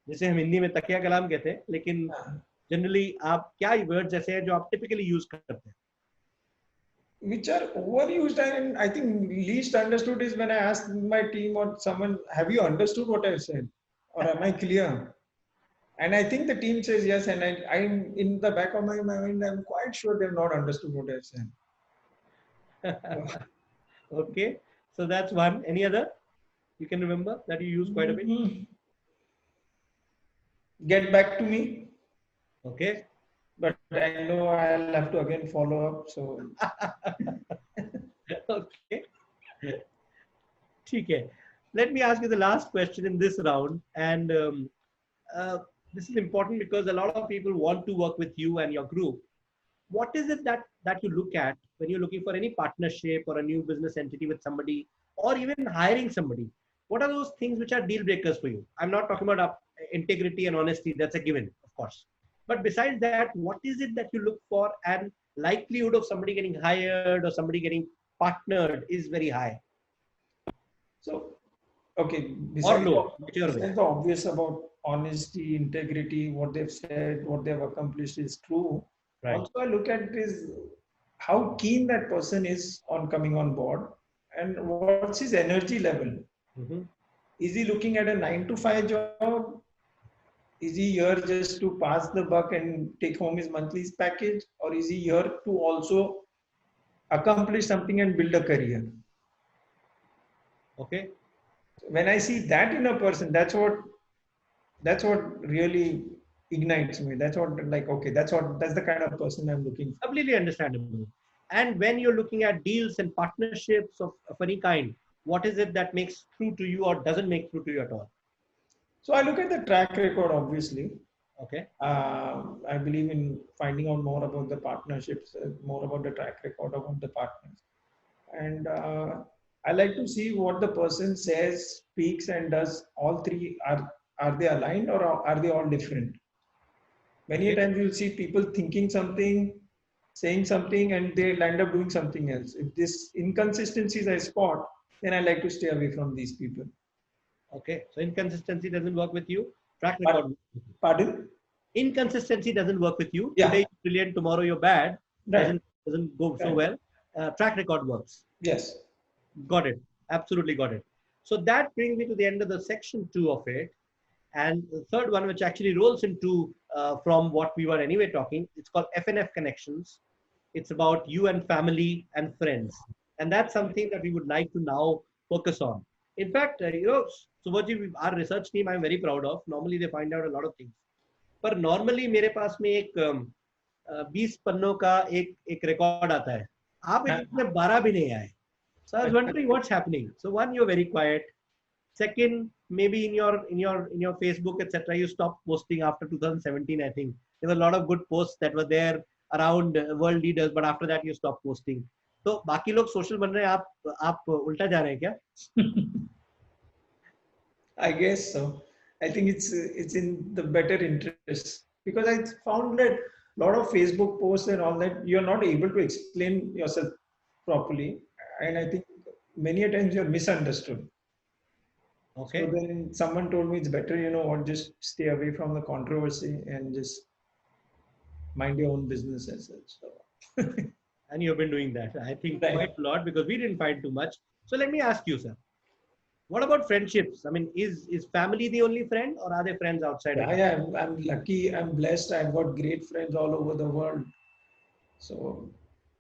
[SPEAKER 2] जैसे हम हिंदी में तकिया कलाम कहते हैं, लेकिन जनरली आप क्या वर्ड्स ऐसे हैं जो आप टिपिकली यूज करते हैं?
[SPEAKER 3] Which are overused, and I think least understood is when I ask my team or someone, have you understood what I've said? Or am I clear? And I think the team says yes, and I'm in the back of my mind, I'm quite sure they've not understood what I've said.
[SPEAKER 2] Okay, so that's one. Any other you can remember that you use quite a bit?
[SPEAKER 3] Get back to me.
[SPEAKER 2] Okay.
[SPEAKER 3] But I know I'll have to again follow up. So
[SPEAKER 2] Okay. Okay. Let me ask you the last question in this round. And uh, this is important because a lot of people want to work with you and your group. What is it that you look at when you're looking for any partnership or a new business entity with somebody, or even hiring somebody? What are those things which are deal breakers for you? I'm not talking about integrity and honesty. That's a given, of course. But besides that, what is it that you look for, and likelihood of somebody getting hired or somebody getting partnered is very high
[SPEAKER 3] so okay.
[SPEAKER 2] or low, whichever way.
[SPEAKER 3] Besides the obvious about honesty, integrity, what they've said, what they've accomplished is true.
[SPEAKER 2] Right.
[SPEAKER 3] Also, I look at is how keen that person is on coming on board, and what's his energy level.
[SPEAKER 2] Mm-hmm.
[SPEAKER 3] Is he looking at a 9 to 5 job? Is he here just to pass the buck and take home his monthly package, or is he here to also accomplish something and build a career?
[SPEAKER 2] Okay.
[SPEAKER 3] When I see that in a person, that's what really ignites me. That's what, like, okay, that's the kind of person I'm looking for.
[SPEAKER 2] Completely understandable. And when you're looking at deals and partnerships of any kind, what is it that makes true to you or doesn't make true to you at all?
[SPEAKER 3] So I look at the track record, obviously.
[SPEAKER 2] Okay.
[SPEAKER 3] I believe in finding out more about the partnerships, more about the track record about the partners. And I like to see what the person says, speaks, and does. All three, are they aligned, or are they all different? Many times you'll see people thinking something, saying something, and they land up doing something else. If this inconsistencies I spot, then I like to stay away from these people.
[SPEAKER 2] Okay. So inconsistency doesn't work with you. Track record.
[SPEAKER 3] Pardon?
[SPEAKER 2] Inconsistency doesn't work with you.
[SPEAKER 3] Yeah.
[SPEAKER 2] Today you're brilliant, tomorrow you're bad.
[SPEAKER 3] Right.
[SPEAKER 2] Doesn't go so
[SPEAKER 3] Right.
[SPEAKER 2] well. Track record works.
[SPEAKER 3] Yes.
[SPEAKER 2] Got it. Absolutely got it. So that brings me to the end of the section 2 of it. And the third one, which actually rolls into from what we were anyway talking, it's called FNF Connections. It's about you and family and friends. And that's something that we would like to now focus on. In fact, Subhaji, our research team, I'm very proud of. Normally, they find out a lot of things. But normally, मेरे पास में एक 20 पन्नों का एक record आता है. आप इसमें 12 भी नहीं आए. So I was wondering what's happening. So one, you're very quiet. Second, maybe in your Facebook, etc., you stopped posting after 2017. I think there were a lot of good posts that were there around world leaders, but after that you stopped posting. So बाकी लोग social बन रहे हैं, आप उल्टा जा रहे हैं क्या?
[SPEAKER 3] I guess so. I think it's in the better interest, because I found that a lot of Facebook posts and all that, you're not able to explain yourself properly, and I think many a times you're misunderstood.
[SPEAKER 2] Okay.
[SPEAKER 3] So then someone told me it's better, just stay away from the controversy and just mind your own business as such. So.
[SPEAKER 2] And you've been doing that, I think,
[SPEAKER 3] Right.
[SPEAKER 2] quite a lot, because we didn't find too much. So let me ask you, sir, what about friendships? I mean, is family the only friend, or are there friends outside?
[SPEAKER 3] Yeah, I'm lucky. I'm blessed. I've got great friends all over the world. So,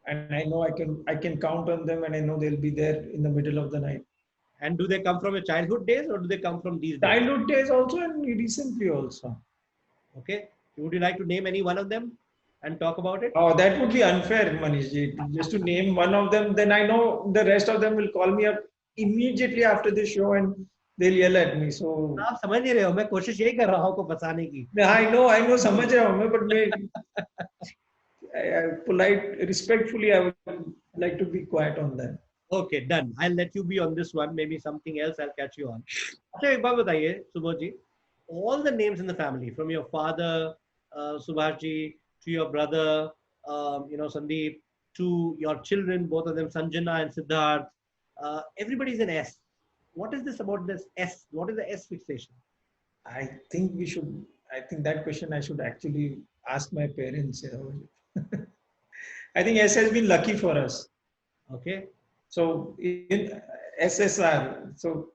[SPEAKER 3] and I know I can count on them, and I know they'll be there in the middle of the night.
[SPEAKER 2] And do they come from your childhood days, or do they come from these days?
[SPEAKER 3] Childhood days also, and recently also.
[SPEAKER 2] Okay. Would you like to name any one of them and talk about it?
[SPEAKER 3] Oh, that would be unfair, Manishji. Just to name one of them, then I know the rest of them will call me up immediately after the show and they'll yell at me. So
[SPEAKER 2] आप समझ नहीं रहे हो, मैं कोशिश यही कर रहा हूँ को फंसाने की.
[SPEAKER 3] I know, समझ रहा हूँ मैं, but polite, respectfully, I would like to be quiet on that.
[SPEAKER 2] Okay, done. I'll let you be on this one. Maybe something else I'll catch you on. अच्छा एक बात बताइए, सुबोध जी. All the names in the family, from your father, Subhash ji, to your brother, Sandeep, to your children, both of them, Sanjana and Siddharth, everybody's an S. What is this about this S? What is the S fixation?
[SPEAKER 3] I think that question I should actually ask my parents. I think S has been lucky for us.
[SPEAKER 2] Okay.
[SPEAKER 3] So in SSR, so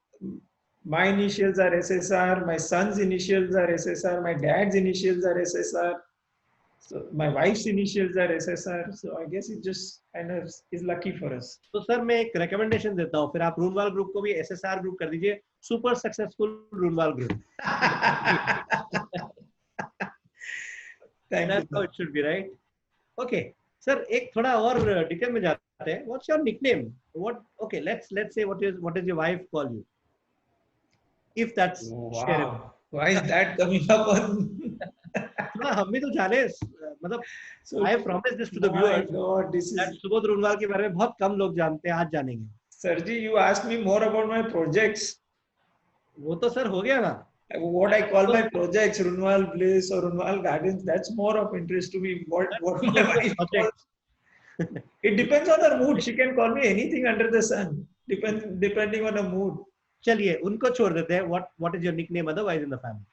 [SPEAKER 3] my initials are SSR, my son's initials are SSR, my dad's initials are SSR, so my wife's initials are SSR. So I guess it just kind of is lucky for us.
[SPEAKER 2] तो sir मैं एक recommendation देता हूँ, फिर आप रूनवाल group को भी SSR group कर दीजिए, super successful Runwal Group.
[SPEAKER 3] Thank
[SPEAKER 2] That's
[SPEAKER 3] you.
[SPEAKER 2] how it should be, right? Okay, sir. एक थोड़ा और detail में जाते हैं. What's your nickname? What? Okay, let's say what is your wife call you? If that's shareable.
[SPEAKER 3] Wow. Why is that coming up on?
[SPEAKER 2] थोड़ा हम भी तो जाने मतलब
[SPEAKER 3] So,
[SPEAKER 2] I promise this to the
[SPEAKER 3] my
[SPEAKER 2] viewers
[SPEAKER 3] God, this
[SPEAKER 2] that
[SPEAKER 3] is.
[SPEAKER 2] Subodh Runwal के बारे में बहुत कम लोग जानते हैं. आज जानेंगे.
[SPEAKER 3] Sarji, you asked me more about my projects.
[SPEAKER 2] वो तो सर हो गया ना.
[SPEAKER 3] What I call my projects, Runwal Bliss or Runwal Gardens, that's more of interest to me. What my wife calls. It depends on her mood. She can call me anything under the sun, depending on her mood.
[SPEAKER 2] चलिए उनको छोड़ देते हैं. What is your nickname otherwise in the family?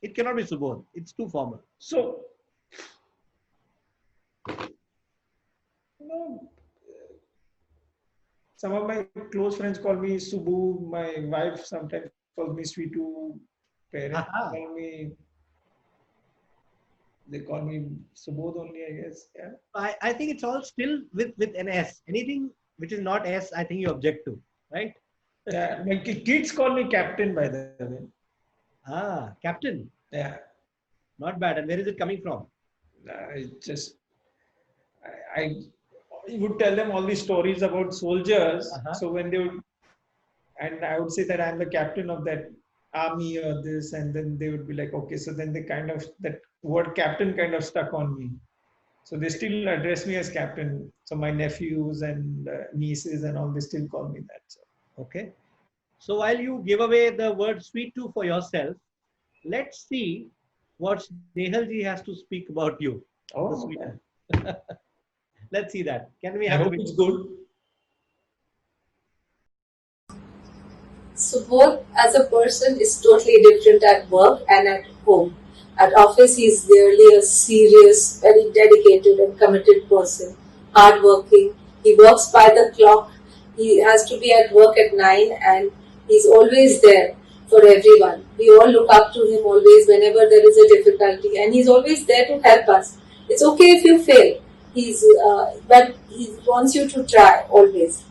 [SPEAKER 2] It cannot be Subodh. It's too formal.
[SPEAKER 3] So, you know, some of my close friends call me Subbu. My wife sometimes calls me Sweetu. Parents
[SPEAKER 2] Aha.
[SPEAKER 3] call me. They call me Subodh only, I guess. Yeah.
[SPEAKER 2] I think it's all still with an S. Anything which is not S, I think you object to, right?
[SPEAKER 3] Yeah. My kids call me Captain, by the way.
[SPEAKER 2] Ah, Captain.
[SPEAKER 3] Yeah.
[SPEAKER 2] Not bad. And where is it coming from?
[SPEAKER 3] I just I would tell them all these stories about soldiers.
[SPEAKER 2] Uh-huh.
[SPEAKER 3] So when they would, and I would say that I'm the captain of that army or this, and then they would be like, okay. So then they kind of, that word captain kind of stuck on me. So they still address me as captain. So my nephews and nieces and all, they still call me that. So.
[SPEAKER 2] Okay. So while you give away the word sweet too for yourself, let's see what Nehalji has to speak about you. The
[SPEAKER 3] Oh,
[SPEAKER 2] sweet
[SPEAKER 3] okay.
[SPEAKER 2] tooth. Let's see that. Can we
[SPEAKER 3] I
[SPEAKER 2] have
[SPEAKER 3] hope
[SPEAKER 2] a
[SPEAKER 3] it's good.
[SPEAKER 5] Subodh as a person is totally different at work and at home. At office, he is really a serious, very dedicated and committed person, hardworking. He works by the clock. He has to be at work at 9 and he's always there for everyone. We all look up to him always whenever there is a difficulty, and he's always there to help us. It's okay if you fail. But he wants you to try always.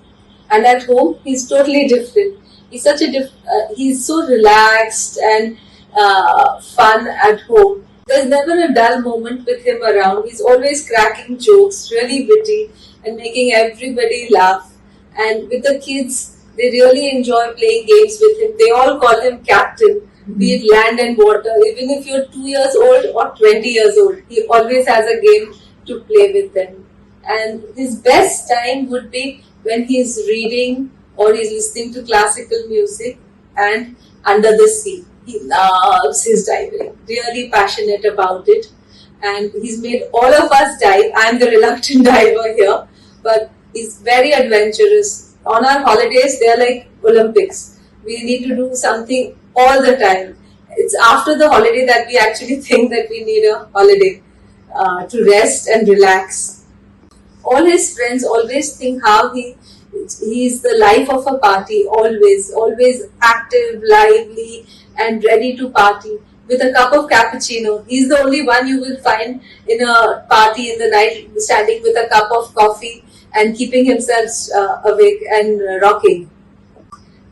[SPEAKER 5] And at home, he's totally different. He's such a he's so relaxed and fun at home. There's never a dull moment with him around. He's always cracking jokes, really witty, and making everybody laugh. And with the kids, they really enjoy playing games with him. They all call him Captain, be it land and water. Even if you're 2 years old or 20 years old, he always has a game to play with them. And his best time would be when he's reading or he's listening to classical music and under the sea. He loves his diving, really passionate about it. And he's made all of us dive. I'm the reluctant diver here, but he's very adventurous. On our holidays, they're like Olympics. We need to do something all the time. It's after the holiday that we actually think that we need a holiday to rest and relax. All his friends always think how he's the life of a party, always active, lively, and ready to party with a cup of cappuccino. He's the only one you will find in a party in the night standing with a cup of coffee and keeping himself awake and rocking.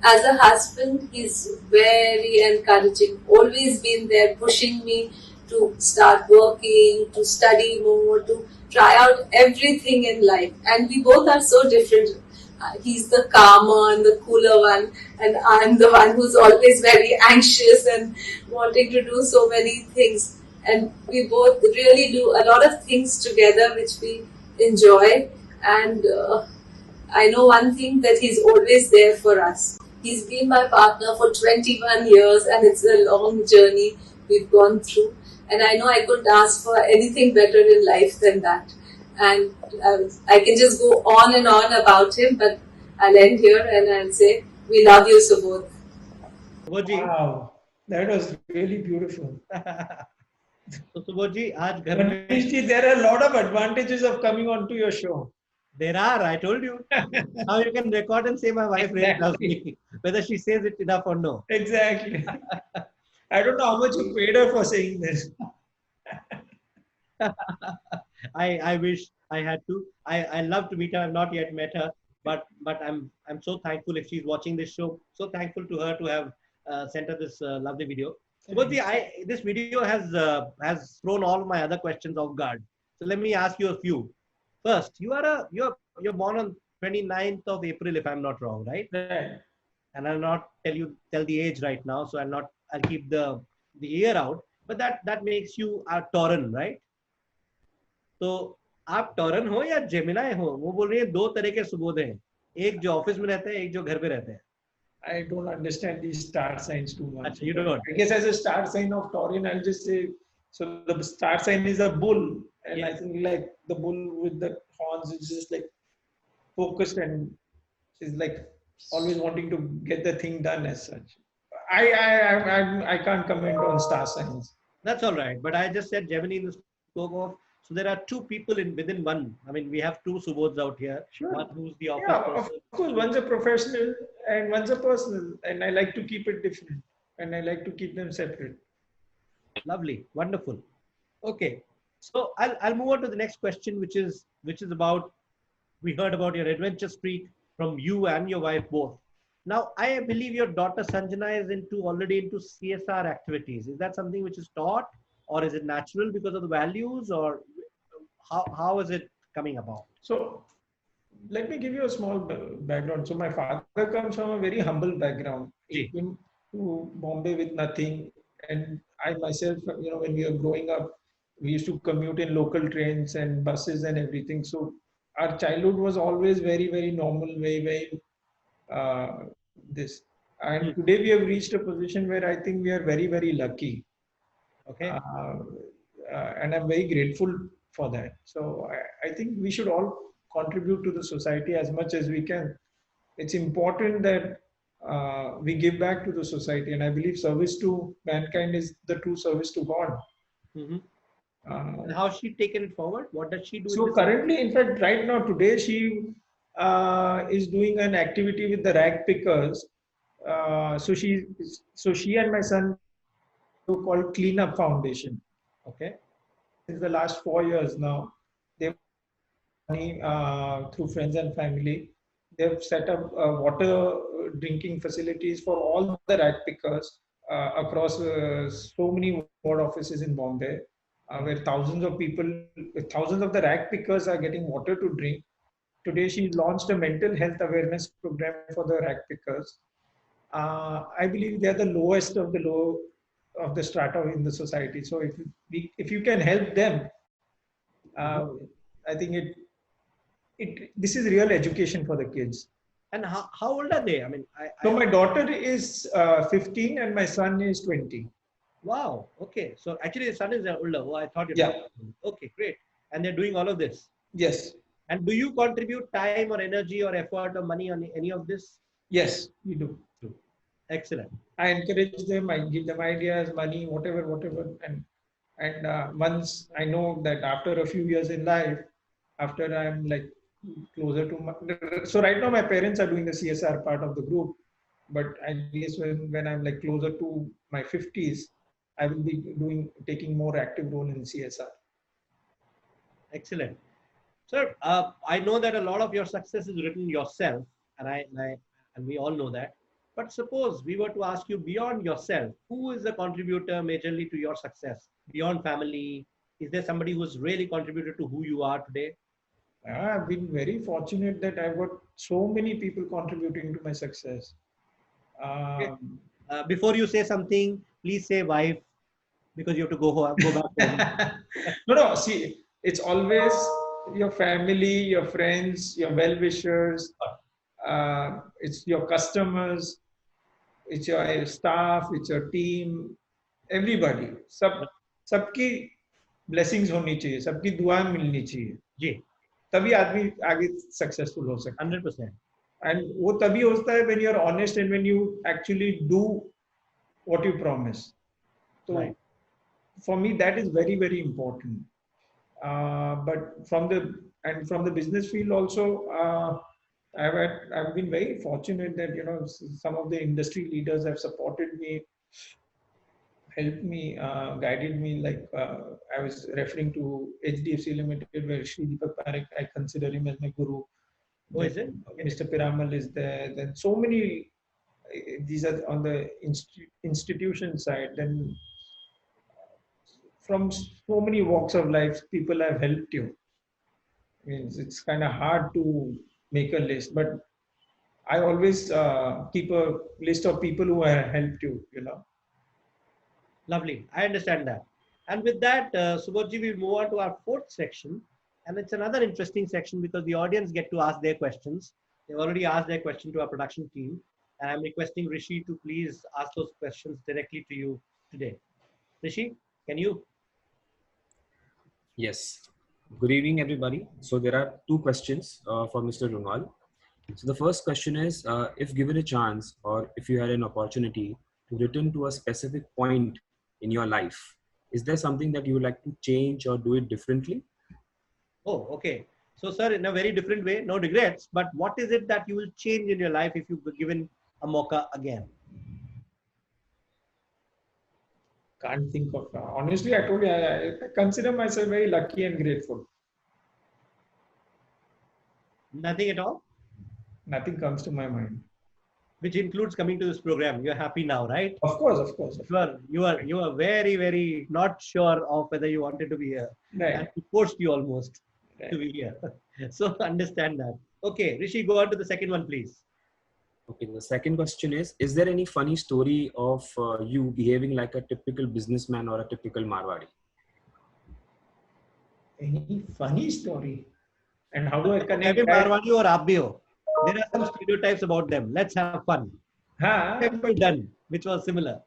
[SPEAKER 5] As a husband, he's very encouraging, always been there pushing me to start working, to study more, to try out everything in life. And we both are so different. He's the calmer and the cooler one, and I'm the one who's always very anxious and wanting to do so many things. And we both really do a lot of things together which we enjoy. And I know one thing, that he's always there for us. He's been my partner for 21 years, and it's a long journey we've gone through. And I know I couldn't ask for anything better in life than that. And I can just go on and on about him, but I'll end here and I'll say, we love you, Subodh.
[SPEAKER 2] Subodh
[SPEAKER 3] Wow, that was really beautiful.
[SPEAKER 2] तो सुबोध जी आज घर में
[SPEAKER 3] Manish ji, there are a lot of advantages of coming onto your show.
[SPEAKER 2] there are, I told you. Now you can record and say my wife really loves me, whether she says it enough or no.
[SPEAKER 3] Exactly. I don't know how much you paid her for saying this.
[SPEAKER 2] I wish I had to. I love to meet her. I've not yet met her, but I'm so thankful if she's watching this show. So thankful to her to have sent her this lovely video. Subodhji, this video has thrown all my other questions off guard. So let me ask you a few. First, you're born on 29th of April, if I'm not wrong, right?
[SPEAKER 3] Right.
[SPEAKER 2] And I'll not tell the age right now, so I'll keep the year out. But that makes you a Tauran, right? तो आप टॉरन हो या Gemini हो? वो बोल रही है दो तरह के सुबोध हैं, एक जो ऑफिस में रहते हैं, एक जो घर पे रहते हैं.
[SPEAKER 3] I don't understand these star signs too much.
[SPEAKER 2] Achha, you don't.
[SPEAKER 3] I guess as a star sign of Taurian, I'll just say, so the star sign is a bull, and
[SPEAKER 2] Yes.
[SPEAKER 3] I think like the bull with the horns is just like focused and is like always wanting to get the thing done as such. I can't comment on star signs.
[SPEAKER 2] That's all right. But I just said Gemini in the scope of, so there are two people within one. I mean, we have two Subodhs out here.
[SPEAKER 3] Sure.
[SPEAKER 2] One who's the office
[SPEAKER 3] Yeah,
[SPEAKER 2] person.
[SPEAKER 3] of course, one's a professional and one's a personal, and I like to keep it different, and I like to keep them separate.
[SPEAKER 2] Lovely, wonderful. Okay, so I'll move on to the next question, which is about, we heard about your adventure streak from you and your wife both. Now, I believe your daughter Sanjana is already into CSR activities. Is that something which is taught, or is it natural because of the values, or how is it coming about?
[SPEAKER 3] So, let me give you a small background. So, my father comes from a very humble background. He came to Bombay with nothing, and I myself, when we were growing up, we used to commute in local trains and buses and everything. So, our childhood was always very, very normal, very, very this. And today we have reached a position where I think we are very, very lucky.
[SPEAKER 2] Okay.
[SPEAKER 3] And I'm very grateful for that. So I think we should all contribute to the society as much as we can. It's important that we give back to the society, and I believe service to mankind is the true service to God.
[SPEAKER 2] Mm-hmm. And how has she taken it forward? What does she do?
[SPEAKER 3] So currently, in fact, right now, today, she is doing an activity with the rag pickers. So she and my son called Cleanup Foundation.
[SPEAKER 2] Okay.
[SPEAKER 3] Since the last 4 years now, they've money through friends and family. They've set up water drinking facilities for all the rag pickers across so many ward offices in Bombay, where thousands of the rag pickers are getting water to drink. Today, she launched a mental health awareness program for the rag pickers. I believe they are the lowest of the low of the strata in the society. So if you can help them, I think this is real education for the kids.
[SPEAKER 2] And how old are they? I mean,
[SPEAKER 3] so my daughter is 15 and my son is 20.
[SPEAKER 2] Wow. Okay. So actually, the son is older. Oh, I thought you.
[SPEAKER 3] Yeah.
[SPEAKER 2] Okay, great. And they're doing all of this.
[SPEAKER 3] Yes.
[SPEAKER 2] And do you contribute time or energy or effort or money on any of this?
[SPEAKER 3] Yes, we do.
[SPEAKER 2] Excellent.
[SPEAKER 3] I encourage them. I give them ideas, money, whatever, and once I know that after a few years in life, after I'm like closer to so right now my parents are doing the CSR part of the group, but I guess when I'm like closer to my 50s, I will be taking more active role in CSR.
[SPEAKER 2] Excellent. Sir, I know that a lot of your success is written yourself, and we all know that. But suppose we were to ask you, beyond yourself, who is the contributor majorly to your success? Beyond family, is there somebody who's really contributed to who you are today?
[SPEAKER 3] I've been very fortunate that I've got so many people contributing to my success.
[SPEAKER 2] Before you say something, please say wife, because you have to go back home.
[SPEAKER 3] No. See, it's always your family, your friends, your well-wishers. It's your customers. It's your staff. It's your team. Everybody. सबकी blessings होनी चाहिए. सबकी दुआ मिलनी चाहिए.
[SPEAKER 2] जी.
[SPEAKER 3] तभी आदमी आगे successful हो सकता है.
[SPEAKER 2] 100%.
[SPEAKER 3] And वो तभी होता है when you are honest and when you actually do what you promise. So right. For me that is very, very important. But from the business field also, I've been very fortunate that some of the industry leaders have supported me, helped me, guided me. Like I was referring to HDFC Limited, where Shri Deepak Parekh, I consider him as my guru.
[SPEAKER 2] Oh, is it?
[SPEAKER 3] Okay. Mr. Piramal is there. Then so many these are on the institution side, then from so many walks of life, people have helped you. Means it's kind of hard to make a list, but I always keep a list of people who have helped you.
[SPEAKER 2] Lovely. I understand that. And with that, Subodhji, we move on to our fourth section. And it's another interesting section because the audience get to ask their questions. They've already asked their question to our production team. And I'm requesting Rishi to please ask those questions directly to you today. Rishi, can you?
[SPEAKER 1] Yes. Good evening, everybody. So there are two questions for Mr. Runwal. So the first question is, if given a chance or if you had an opportunity to return to a specific point in your life, is there something that you would like to change or do it differently?
[SPEAKER 2] Oh, okay. So, sir, in a very different way, no regrets. But what is it that you will change in your life if you were given a mocha again?
[SPEAKER 3] Can't think of. Honestly, I told you, I consider myself very lucky and grateful.
[SPEAKER 2] Nothing at all?
[SPEAKER 3] Nothing comes to my mind.
[SPEAKER 2] Which includes coming to this program. You're happy now, right?
[SPEAKER 3] Of course.
[SPEAKER 2] You are very, very not sure of whether you wanted to be here.
[SPEAKER 3] Right.
[SPEAKER 2] And we forced you almost to be here. So understand that. Okay, Rishi, go on to the second one, please.
[SPEAKER 1] Okay, the second question is there any funny story of you behaving like a typical businessman or a typical Marwadi?
[SPEAKER 3] Any funny story? And how do I connect
[SPEAKER 2] Maybe
[SPEAKER 3] that?
[SPEAKER 2] Marwadi or aap bhi ho. There are some stereotypes about them. Let's have fun. Temple done, which was similar,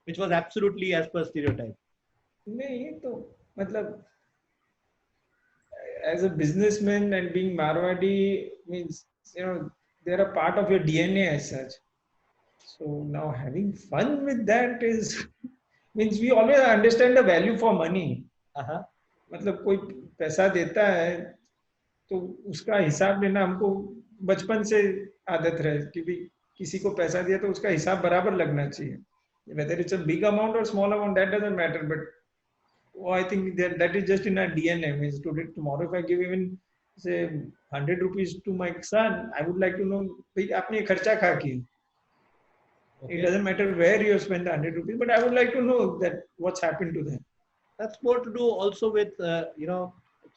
[SPEAKER 2] which was absolutely as per stereotype.
[SPEAKER 3] नहीं तो मतलब as a businessman and being Marwadi means they're a part of your DNA as such. So now having fun with that is means we always understand the value for money. मतलब कोई पैसा देता है तो उसका हिसाब लेना हमको बचपन से आदत रहे कि भी किसी को पैसा दिया तो उसका हिसाब बराबर लगना चाहिए. Whether it's a big amount or small amount, that doesn't matter. But I think that is just in our DNA. Means today, tomorrow, if I give even say 100 rupees to my son, I would like to know आपने खर्चा कहाँ किया. It doesn't matter where you spend the 100 rupees, but I would like to know that what's happened to them.
[SPEAKER 2] That's more to do also with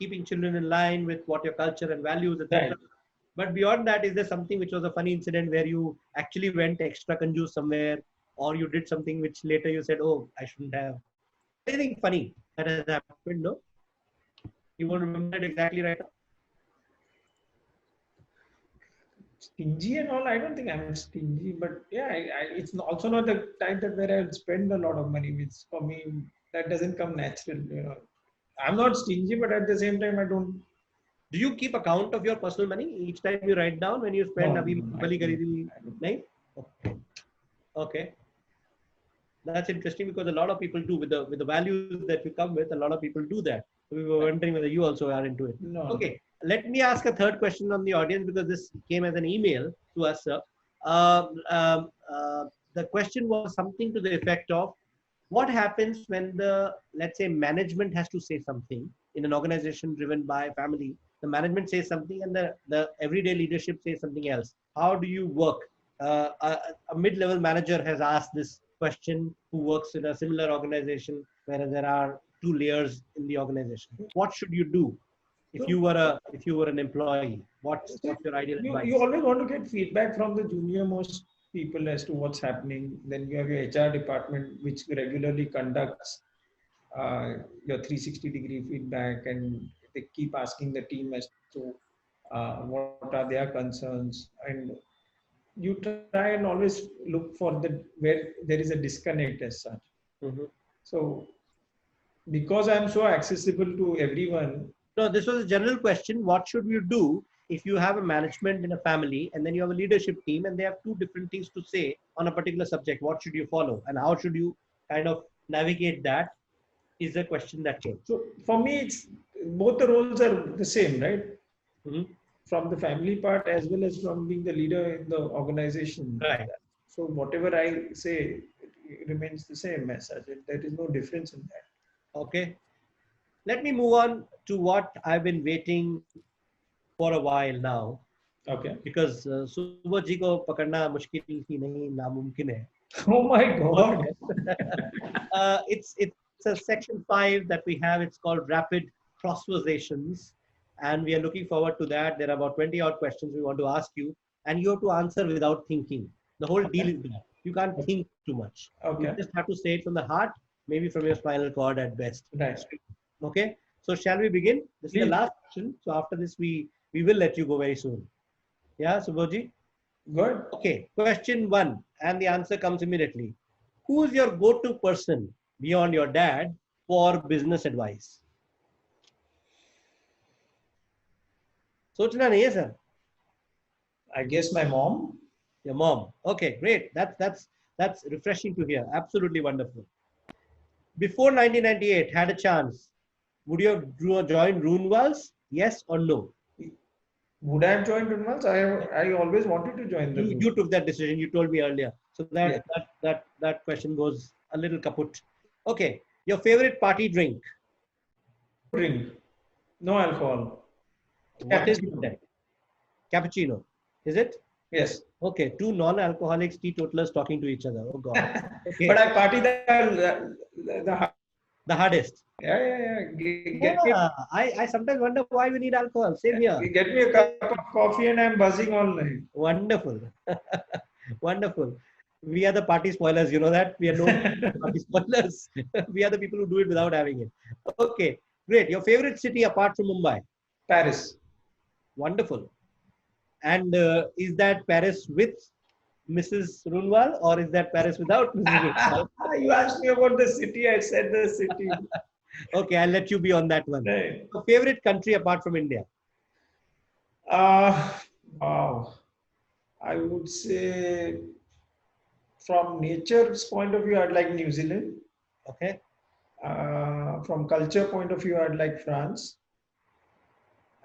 [SPEAKER 2] keeping children in line with what your culture and values, etc.
[SPEAKER 3] Right.
[SPEAKER 2] But beyond that, is there something which was a funny incident where you actually went extra conjuice somewhere, or you did something which later you said, "Oh, I shouldn't have"? Anything funny that has happened? No, you won't remember it exactly right now.
[SPEAKER 3] Stingy and all, I don't think I'm stingy, but yeah, it's also not the time that where I would spend a lot of money. It's for me that doesn't come natural. I'm not stingy, but at the same time, I don't.
[SPEAKER 2] Do you keep account of your personal money each time you write down when you spend?
[SPEAKER 3] No,
[SPEAKER 2] Okay. That's interesting because a lot of people do with the values that you come with. A lot of people do that. So we were wondering whether you also are into it.
[SPEAKER 3] No.
[SPEAKER 2] Okay. Let me ask a third question on the audience because this came as an email to us, sir. The question was something to the effect of, what happens when let's say management has to say something in an organization driven by family? The management says something and the everyday leadership says something else. How do you work? A mid-level manager has asked this question who works in a similar organization where there are two layers in the organization. What should you do if you were an employee? What's your ideal advice?
[SPEAKER 3] You always want to get feedback from the junior most people as to what's happening. Then you have your HR department which regularly conducts your 360-degree feedback, and they keep asking the team as to what are their concerns, and you try and always look for where there is a disconnect as such.
[SPEAKER 2] Mm-hmm.
[SPEAKER 3] So because I'm so accessible to everyone.
[SPEAKER 2] No, this was a general question. What should you do if you have a management in a family and then you have a leadership team and they have two different things to say on a particular subject? What should you follow and how should you kind of navigate that is the question that came.
[SPEAKER 3] So for me, it's both the roles are the same, right?
[SPEAKER 2] Mm-hmm.
[SPEAKER 3] From the family part as well as from being the leader in the organization.
[SPEAKER 2] Right.
[SPEAKER 3] So whatever I say it remains the same as such. There is no difference in that.
[SPEAKER 2] Okay. Let me move on to what I've been waiting for a while now.
[SPEAKER 3] Okay.
[SPEAKER 2] because Subodh जी को पकड़ना मुश्किल ही नहीं नामुमकिन है.
[SPEAKER 3] Oh my God.
[SPEAKER 2] It's a section 5 that we have. It's called rapid cross-versations, and we are looking forward to that. There are about 20 odd questions we want to ask you, and you have to answer without thinking. The whole deal is that you can't think too much.
[SPEAKER 3] Okay.
[SPEAKER 2] You just have to say it from the heart, maybe from your spinal cord at best.
[SPEAKER 3] Right.
[SPEAKER 2] Okay. So shall we begin? This is the
[SPEAKER 3] Please.
[SPEAKER 2] last question. So after this, we will let you go very soon. Yeah, Subodhji?
[SPEAKER 3] Good.
[SPEAKER 2] Okay. Question 1, and the answer comes immediately. Who is your go-to person beyond your dad for business advice? सोचना नहीं है sir.
[SPEAKER 3] I guess my mom.
[SPEAKER 2] Your mom. Okay, great. That's refreshing to hear. Absolutely wonderful. Before 1998, had a chance, would you have joined Runewals? Yes or no?
[SPEAKER 3] Would I have joined Runewals? I always wanted to join the group.
[SPEAKER 2] You took that decision. You told me earlier. So that question goes a little kaput. Okay. Your favorite party drink?
[SPEAKER 3] Drink. No alcohol.
[SPEAKER 2] What is that? Cappuccino. Is it?
[SPEAKER 3] Yes.
[SPEAKER 2] Okay. Two non-alcoholics teetotalers talking to each other. Oh God. Okay.
[SPEAKER 3] But I party
[SPEAKER 2] the hardest.
[SPEAKER 3] Yeah.
[SPEAKER 2] I sometimes wonder why we need alcohol. Same here.
[SPEAKER 3] Get me a cup of coffee and I'm buzzing all night.
[SPEAKER 2] Wonderful. Wonderful. We are the party spoilers. You know that? We are no party spoilers. We are the people who do it without having it. Okay. Great. Your favorite city apart from Mumbai?
[SPEAKER 3] Paris.
[SPEAKER 2] Wonderful. And is that Paris with Mrs. Runwal or is that Paris without Mrs. Runwal?
[SPEAKER 3] You asked me about the city. I said the city.
[SPEAKER 2] Okay, I'll let you be on that one.
[SPEAKER 3] Right.
[SPEAKER 2] Your favorite country apart from India?
[SPEAKER 3] Wow. I would say from nature's point of view, I'd like New Zealand.
[SPEAKER 2] Okay.
[SPEAKER 3] From culture point of view, I'd like France.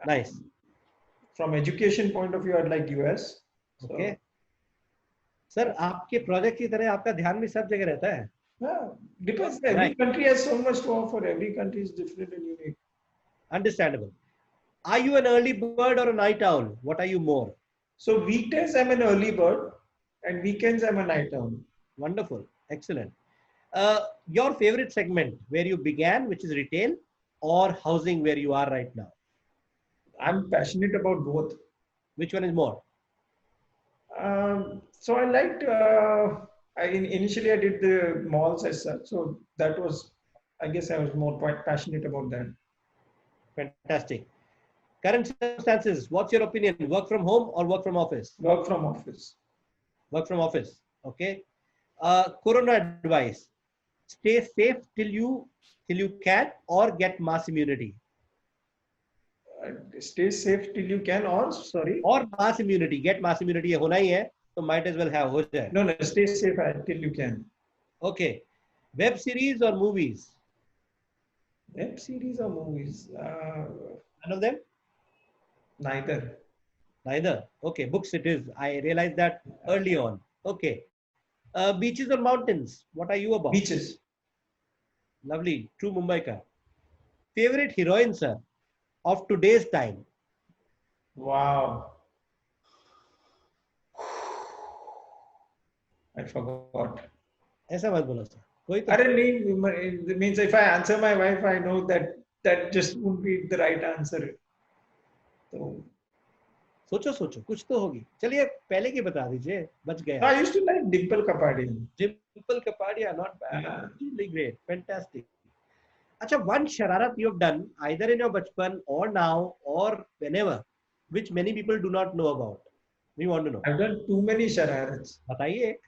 [SPEAKER 2] Nice.
[SPEAKER 3] From education point of view, I'd like US.
[SPEAKER 2] Okay. Sir, आपके project की तरह आपका ध्यान भी सब जगह रहता है.
[SPEAKER 3] Yeah, depends. Every country has so much to offer. Every country is different and unique.
[SPEAKER 2] Understandable. Are you an early bird or a night owl? What are you more?
[SPEAKER 3] So weekdays I'm an early bird, and weekends I'm a night owl.
[SPEAKER 2] Wonderful. Excellent. Your favorite segment where you began, which is retail, or housing where you are right now?
[SPEAKER 3] I'm passionate about both.
[SPEAKER 2] Which one is more?
[SPEAKER 3] So I liked, initially I did the malls as such. So that was, I guess I was more quite passionate about that.
[SPEAKER 2] Fantastic. Current circumstances, what's your opinion? Work from home or work from office?
[SPEAKER 3] Work from office.
[SPEAKER 2] Work from office. Okay. Corona advice. Stay safe till you can or get mass immunity.
[SPEAKER 3] Stay safe till you can or sorry?
[SPEAKER 2] Or mass immunity. Get mass immunity. होना ही है, so might as well have हो जाए.
[SPEAKER 3] No, stay safe till you can.
[SPEAKER 2] Okay. Web series or movies?
[SPEAKER 3] Web series or movies?
[SPEAKER 2] None of them?
[SPEAKER 3] Neither.
[SPEAKER 2] Neither. Okay. Books it is. I realized that early on. Okay. Beaches or mountains? What are you about?
[SPEAKER 3] Beaches.
[SPEAKER 2] Lovely. True Mumbai ka. Favorite heroine, sir, of today's time?
[SPEAKER 3] Wow. I forgot.
[SPEAKER 2] ऐसा मत बोलो sir. कोई तो.
[SPEAKER 3] अरे नहीं, it means if I answer my wife, I know that just won't be the right answer. So
[SPEAKER 2] सोचो कुछ तो होगी. चलिए पहले की बता दीजिए. बच गया.
[SPEAKER 3] I used to like Dimple Kapadia.
[SPEAKER 2] Dimple Kapadia, not bad. Really great. Fantastic. Acha, one shararat you have done either in your bachpan or now or whenever, which many people do not know about. We want to know.
[SPEAKER 3] I've done too many shararats.
[SPEAKER 2] बताइए एक.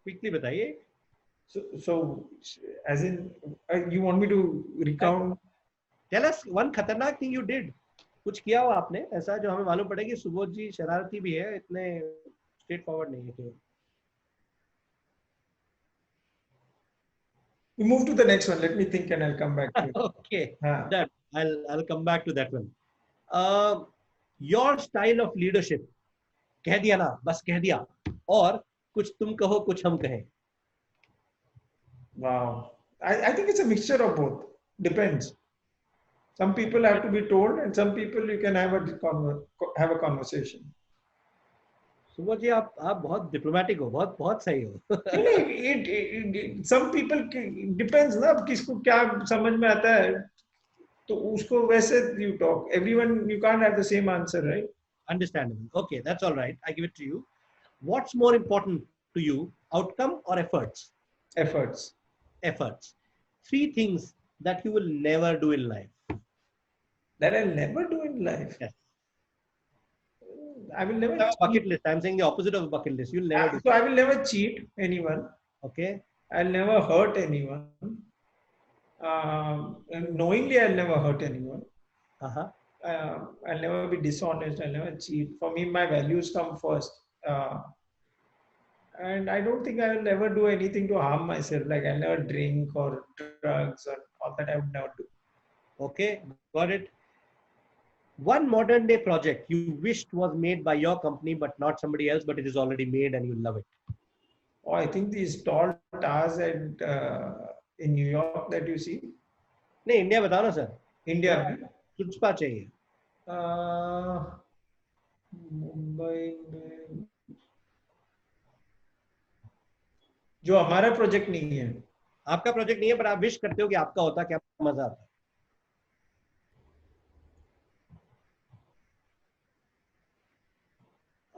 [SPEAKER 2] Quickly बताइए.
[SPEAKER 3] So as in, you want me to recount?
[SPEAKER 2] Tell us one खतरनाक thing you did. कुछ किया हो आपने ऐसा जो हमें मालूम पड़े कि सुबोध जी शरारती भी है, इतने स्ट्रेट फॉरवर्ड नहीं है केवल.
[SPEAKER 3] We move to the next one. Let me think and I'll come back to it.
[SPEAKER 2] Okay. Done. I'll come back to that one. Your style of leadership. कह दिया ना, बस कह दिया. और कुछ तुम कहो, कुछ हम कहें.
[SPEAKER 3] Wow. I think it's a mixture of both. Depends. Some people have to be told, and some people you can have a conversation.
[SPEAKER 2] Subodh जी आप बहुत डिप्लोमेटिक हो, बहुत सही हो.
[SPEAKER 3] Some people depends ना किसको क्या समझ में आता है तो उसको वैसे you talk. Everyone you can't have the same answer, right?
[SPEAKER 2] Understandable. Okay, that's all right. I give it to you. What's more important to you, outcome or efforts?
[SPEAKER 3] Efforts.
[SPEAKER 2] Efforts. 3 things that you will never do in life.
[SPEAKER 3] That I'll never do in life.
[SPEAKER 2] Yes.
[SPEAKER 3] I will never.
[SPEAKER 2] Bucket list. I'm saying the opposite of a bucket list. You'll never do.
[SPEAKER 3] So I will never cheat anyone.
[SPEAKER 2] Okay.
[SPEAKER 3] I'll never hurt anyone. And knowingly, I'll never hurt anyone. I'll never be dishonest. I'll never cheat. For me, my values come first. And I don't think I will ever do anything to harm myself. Like I'll never drink or drugs or all that. I would never do.
[SPEAKER 2] Okay, got it. One modern day project you wished was made by your company, but not somebody else, but it is already made and you love it.
[SPEAKER 3] Oh, I think these tall towers in New York that you see.
[SPEAKER 2] नहीं, India बताओ ना sir.
[SPEAKER 3] India.
[SPEAKER 2] चुचपा चाहिए.
[SPEAKER 3] मुंबई में जो हमारा project नहीं है.
[SPEAKER 2] आपका प्रोजेक्ट नहीं है, पर आप विश करते हो कि आपका होता, क्या मजा आता.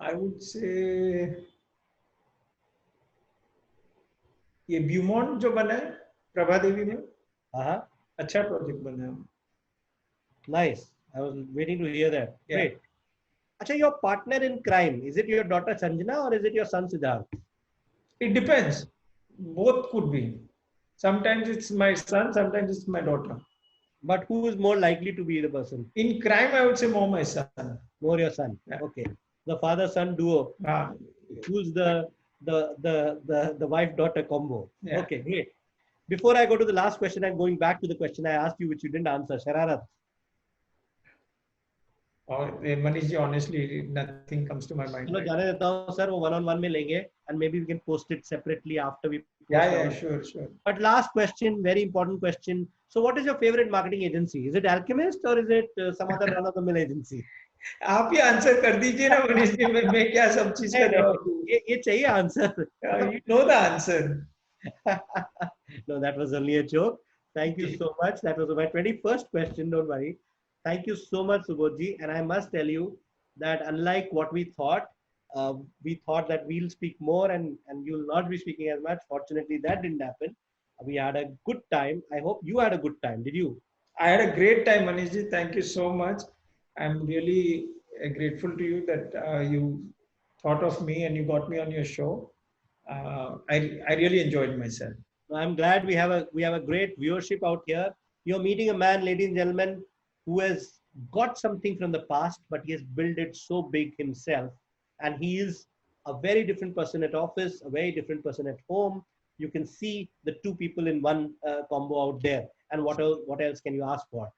[SPEAKER 3] I would say ये ब्यूमॉन्ट जो बना है प्रभा देवी में. अच्छा प्रोजेक्ट बना है.
[SPEAKER 2] Nice. I was waiting to hear that. Yeah. Great. Acha, your partner in crime, is it your daughter Sanjana or is it your son Siddharth?
[SPEAKER 3] It depends. Both could be. Sometimes it's my son, sometimes it's my daughter.
[SPEAKER 2] But who is more likely to be the person?
[SPEAKER 3] In crime, I would say more my son.
[SPEAKER 2] More your son. Yeah. Okay. The father-son duo. Who's the wife-daughter combo? Yeah. Okay, great. Before I go to the last question, I'm going back to the question I asked you, which you didn't answer. Shararat.
[SPEAKER 3] Oh, Manish ji, honestly, nothing comes to my mind.
[SPEAKER 2] Chalo, जाने देता हूँ sir, वो one-on-one में लेंगे, and maybe we can post it separately after we.
[SPEAKER 3] Yeah, sure.
[SPEAKER 2] But last question, very important question. So, what is your favorite marketing agency? Is it Alchemist or is it some other run-of-the-mill agency?
[SPEAKER 3] आप ही answer कर दीजिए ना मनीष जी. मैं क्या सब चीज का जवाब दूं?
[SPEAKER 2] ये चाहिए answer.
[SPEAKER 3] You know the answer.
[SPEAKER 2] No, that was only a joke. Thank you so much. That was my 21st question. Don't worry. Thank you so much, Subodhji. And I must tell you that unlike what we thought that we'll speak more and you'll not be speaking as much. Fortunately, that didn't happen. We had a good time. I hope you had a good time. Did you?
[SPEAKER 3] I had a great time, Manish ji. Thank you so much. I'm really grateful to you that you thought of me and you got me on your show. I really enjoyed myself.
[SPEAKER 2] I'm glad we have a great viewership out here. You're meeting a man, ladies and gentlemen, who has got something from the past, but he has built it so big himself. And he is a very different person at office, a very different person at home. You can see the two people in one combo out there. And what else can you ask for?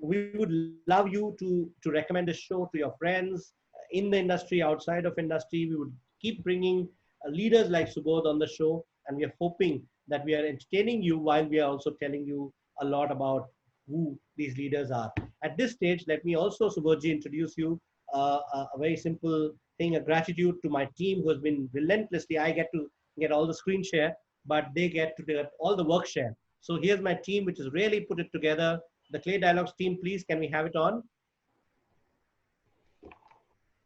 [SPEAKER 2] We would love you to recommend the show to your friends in the industry, outside of industry. We would keep bringing leaders like Subodh on the show. And we are hoping that we are entertaining you while we are also telling you a lot about who these leaders are. At this stage, let me also, Subodhji, introduce you a very simple thing, a gratitude to my team who has been relentlessly. I get to get all the screen share, but they get to get all the work share. So here's my team, which has really put it together. The Clay Dialogues team, please, can we have it on?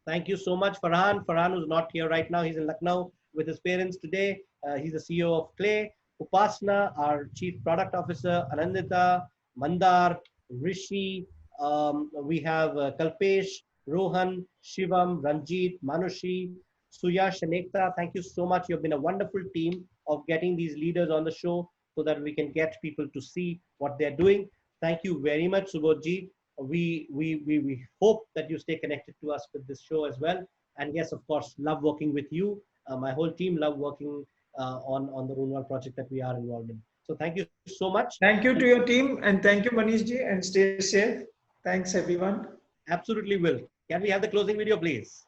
[SPEAKER 2] Thank you so much, Farhan. Farhan, who's not here right now, he's in Lucknow with his parents today. He's the CEO of Clay. Upasna, our Chief Product Officer. Anandita, Mandar, Rishi. We have Kalpesh, Rohan, Shivam, Ranjit, Manushi, Suyash, and Ekta. Thank you so much. You've been a wonderful team of getting these leaders on the show so that we can get people to see what they're doing. Thank you very much, Subodhji. We hope that you stay connected to us with this show as well. And yes, of course, love working with you. My whole team love working on the Runwal project that we are involved in. So thank you so much.
[SPEAKER 3] Thank you to your team, and thank you, Manish ji, and stay safe. Thanks, everyone.
[SPEAKER 2] Absolutely will. Can we have the closing video, please?